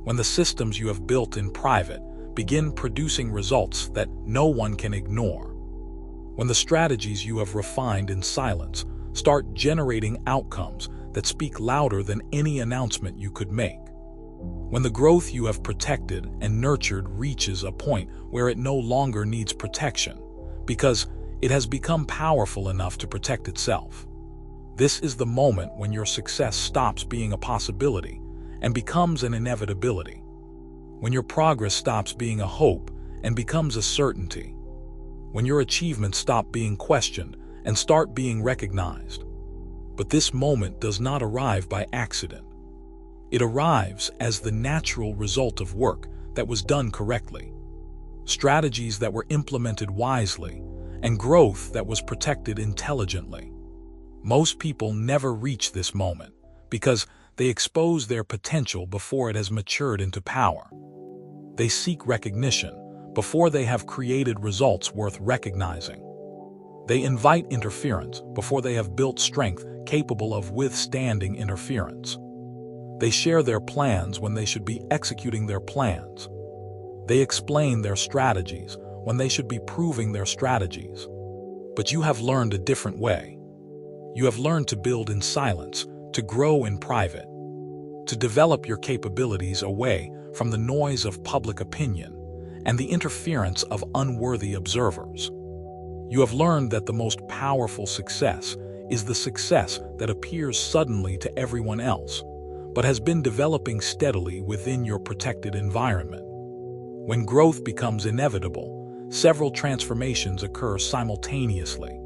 When the systems you have built in private begin producing results that no one can ignore. When the strategies you have refined in silence start generating outcomes that speak louder than any announcement you could make. When the growth you have protected and nurtured reaches a point where it no longer needs protection because it has become powerful enough to protect itself. This is the moment when your success stops being a possibility and becomes an inevitability. When your progress stops being a hope and becomes a certainty. When your achievements stop being questioned and start being recognized. But this moment does not arrive by accident. It arrives as the natural result of work that was done correctly, strategies that were implemented wisely, and growth that was protected intelligently. Most people never reach this moment because they expose their potential before it has matured into power. They seek recognition before they have created results worth recognizing. They invite interference before they have built strength capable of withstanding interference. They share their plans when they should be executing their plans. They explain their strategies when they should be proving their strategies. But you have learned a different way. You have learned to build in silence, to grow in private, to develop your capabilities away from the noise of public opinion and the interference of unworthy observers. You have learned that the most powerful success is the success that appears suddenly to everyone else, but has been developing steadily within your protected environment. When growth becomes inevitable, several transformations occur simultaneously.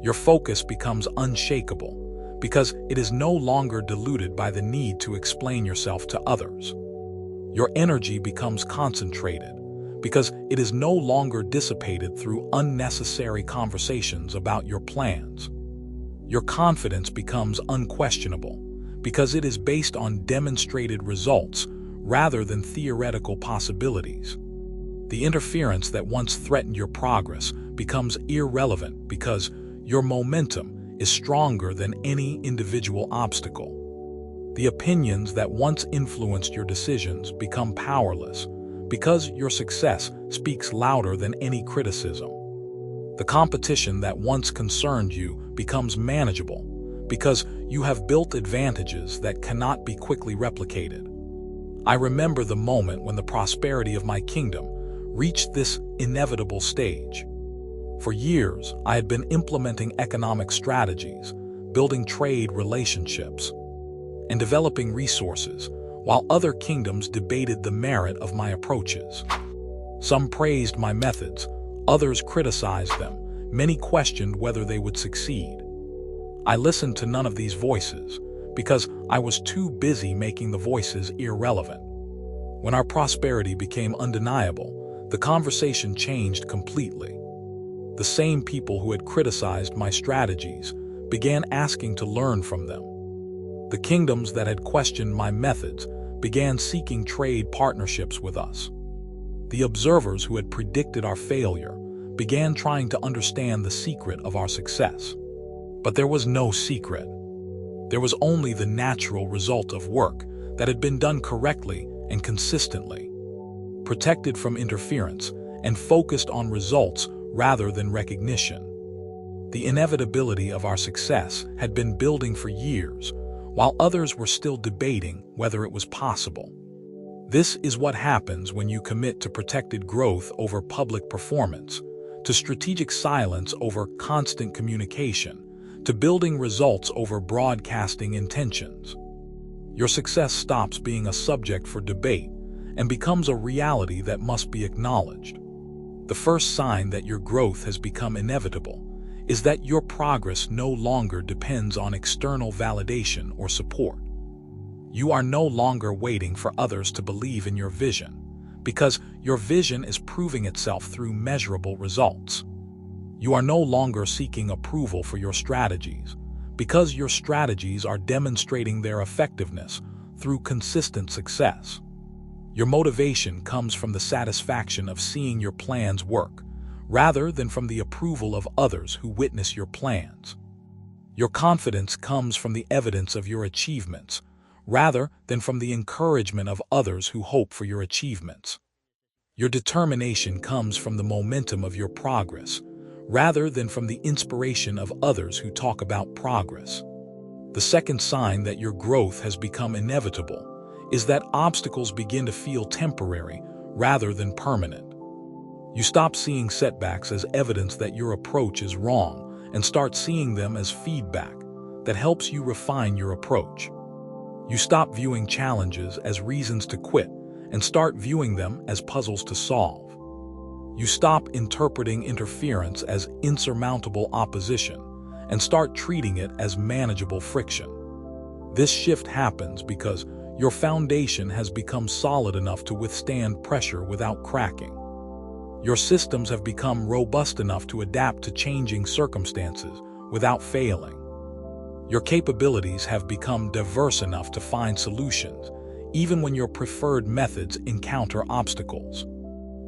Your focus becomes unshakable because it is no longer diluted by the need to explain yourself to others. Your energy becomes concentrated because it is no longer dissipated through unnecessary conversations about your plans. Your confidence becomes unquestionable because it is based on demonstrated results rather than theoretical possibilities. The interference that once threatened your progress becomes irrelevant because your momentum is stronger than any individual obstacle. The opinions that once influenced your decisions become powerless because your success speaks louder than any criticism. The competition that once concerned you becomes manageable because you have built advantages that cannot be quickly replicated. I remember the moment when the prosperity of my kingdom reached this inevitable stage. For years, I had been implementing economic strategies, building trade relationships, and developing resources, while other kingdoms debated the merit of my approaches. Some praised my methods, others criticized them, many questioned whether they would succeed. I listened to none of these voices because I was too busy making the voices irrelevant. When our prosperity became undeniable, The conversation changed completely. The same people who had criticized my strategies began asking to learn from them. The kingdoms that had questioned my methods began seeking trade partnerships with us. The observers who had predicted our failure began trying to understand the secret of our success. But there was no secret. There was only the natural result of work that had been done correctly and consistently, protected from interference and focused on results rather than recognition. The inevitability of our success had been building for years, while others were still debating whether it was possible. This is what happens when you commit to protected growth over public performance, to strategic silence over constant communication, to building results over broadcasting intentions. Your success stops being a subject for debate and becomes a reality that must be acknowledged. The first sign that your growth has become inevitable is that your progress no longer depends on external validation or support. You are no longer waiting for others to believe in your vision, because your vision is proving itself through measurable results. You are no longer seeking approval for your strategies, because your strategies are demonstrating their effectiveness through consistent success. Your motivation comes from the satisfaction of seeing your plans work, rather than from the approval of others who witness your plans. Your confidence comes from the evidence of your achievements, rather than from the encouragement of others who hope for your achievements. Your determination comes from the momentum of your progress, rather than from the inspiration of others who talk about progress. The second sign that your growth has become inevitable is that obstacles begin to feel temporary rather than permanent. You stop seeing setbacks as evidence that your approach is wrong and start seeing them as feedback that helps you refine your approach. You stop viewing challenges as reasons to quit and start viewing them as puzzles to solve. You stop interpreting interference as insurmountable opposition and start treating it as manageable friction. This shift happens because your foundation has become solid enough to withstand pressure without cracking. Your systems have become robust enough to adapt to changing circumstances without failing. Your capabilities have become diverse enough to find solutions, even when your preferred methods encounter obstacles.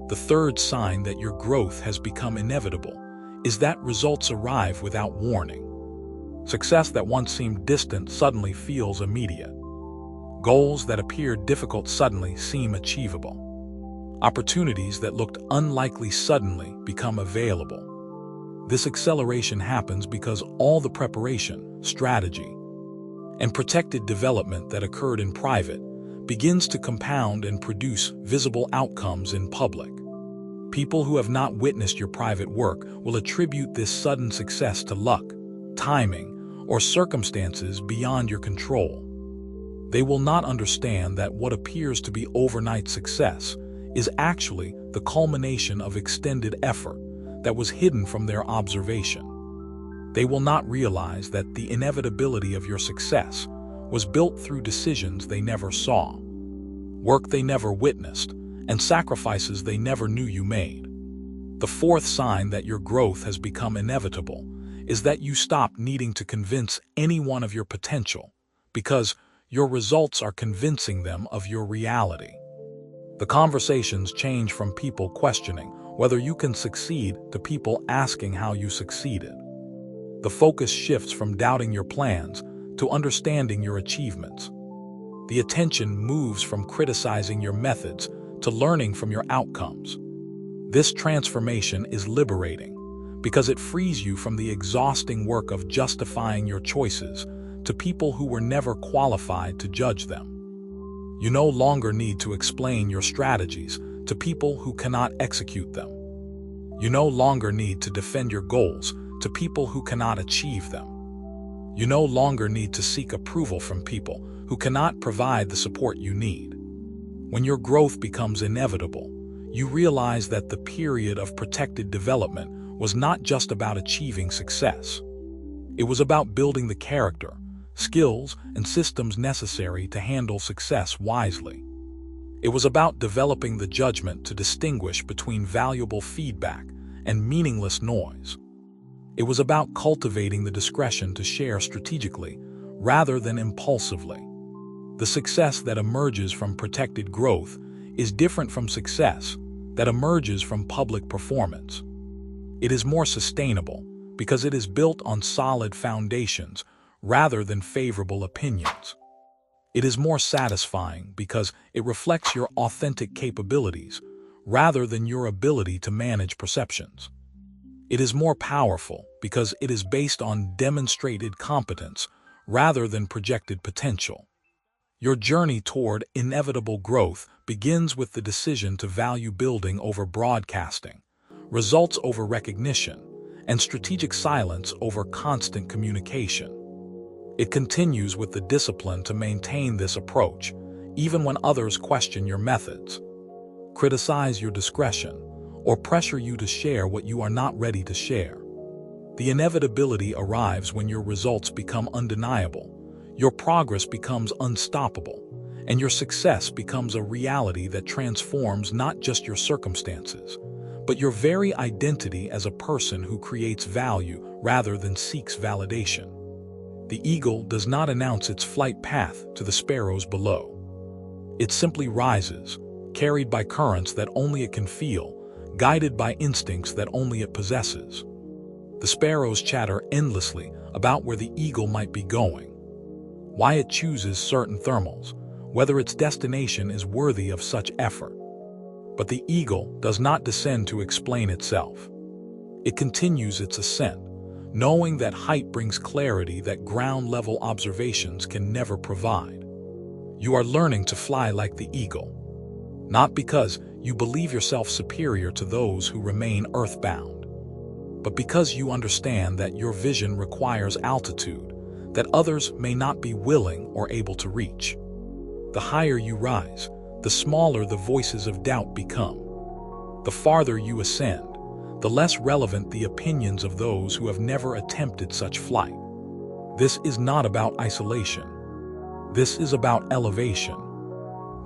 The third sign that your growth has become inevitable is that results arrive without warning. Success that once seemed distant suddenly feels immediate. Goals that appeared difficult suddenly seem achievable. Opportunities that looked unlikely suddenly become available. This acceleration happens because all the preparation, strategy, and protected development that occurred in private begins to compound and produce visible outcomes in public. People who have not witnessed your private work will attribute this sudden success to luck, timing, or circumstances beyond your control. They will not understand that what appears to be overnight success is actually the culmination of extended effort that was hidden from their observation. They will not realize that the inevitability of your success was built through decisions they never saw, work they never witnessed, and sacrifices they never knew you made. The fourth sign that your growth has become inevitable is that you stop needing to convince anyone of your potential, because your results are convincing them of your reality. The conversations change from people questioning whether you can succeed to people asking how you succeeded. The focus shifts from doubting your plans to understanding your achievements. The attention moves from criticizing your methods to learning from your outcomes. This transformation is liberating because it frees you from the exhausting work of justifying your choices to people who were never qualified to judge them. You no longer need to explain your strategies to people who cannot execute them. You no longer need to defend your goals to people who cannot achieve them. You no longer need to seek approval from people who cannot provide the support you need. When your growth becomes inevitable, you realize that the period of protected development was not just about achieving success. It was about building the character, skills, and systems necessary to handle success wisely. It was about developing the judgment to distinguish between valuable feedback and meaningless noise. It was about cultivating the discretion to share strategically rather than impulsively. The success that emerges from protected growth is different from success that emerges from public performance. It is more sustainable because it is built on solid foundations rather than favorable opinions. It is more satisfying because it reflects your authentic capabilities rather than your ability to manage perceptions. It is more powerful because it is based on demonstrated competence rather than projected potential. Your journey toward inevitable growth begins with the decision to value building over broadcasting, results over recognition, and strategic silence over constant communication. It continues with the discipline to maintain this approach, even when others question your methods, criticize your discretion, or pressure you to share what you are not ready to share. The inevitability arrives when your results become undeniable, your progress becomes unstoppable, and your success becomes a reality that transforms not just your circumstances, but your very identity as a person who creates value rather than seeks validation. The eagle does not announce its flight path to the sparrows below. It simply rises, carried by currents that only it can feel, guided by instincts that only it possesses. The sparrows chatter endlessly about where the eagle might be going, why it chooses certain thermals, whether its destination is worthy of such effort. But the eagle does not descend to explain itself. It continues its ascent, knowing that height brings clarity that ground-level observations can never provide. You are learning to fly like the eagle, not because you believe yourself superior to those who remain earthbound, but because you understand that your vision requires altitude that others may not be willing or able to reach. The higher you rise, the smaller the voices of doubt become. The farther you ascend, the less relevant the opinions of those who have never attempted such flight. This is not about isolation. This is about elevation.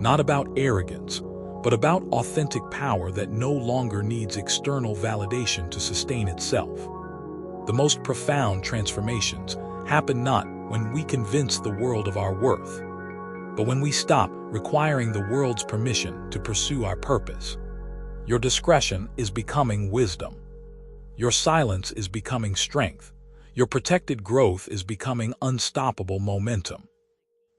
Not about arrogance, but about authentic power that no longer needs external validation to sustain itself. The most profound transformations happen not when we convince the world of our worth, but when we stop requiring the world's permission to pursue our purpose. Your discretion is becoming wisdom. Your silence is becoming strength. Your protected growth is becoming unstoppable momentum.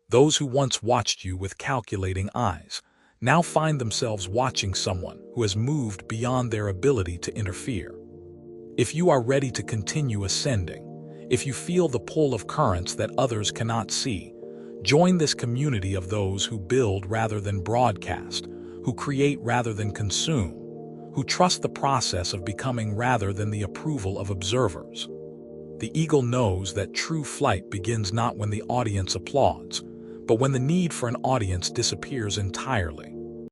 Those who once watched you with calculating eyes now find themselves watching someone who has moved beyond their ability to interfere. If you are ready to continue ascending, if you feel the pull of currents that others cannot see, join this community of those who build rather than broadcast, who create rather than consume, who trust the process of becoming rather than the approval of observers. The eagle knows that true flight begins not when the audience applauds, but when the need for an audience disappears entirely.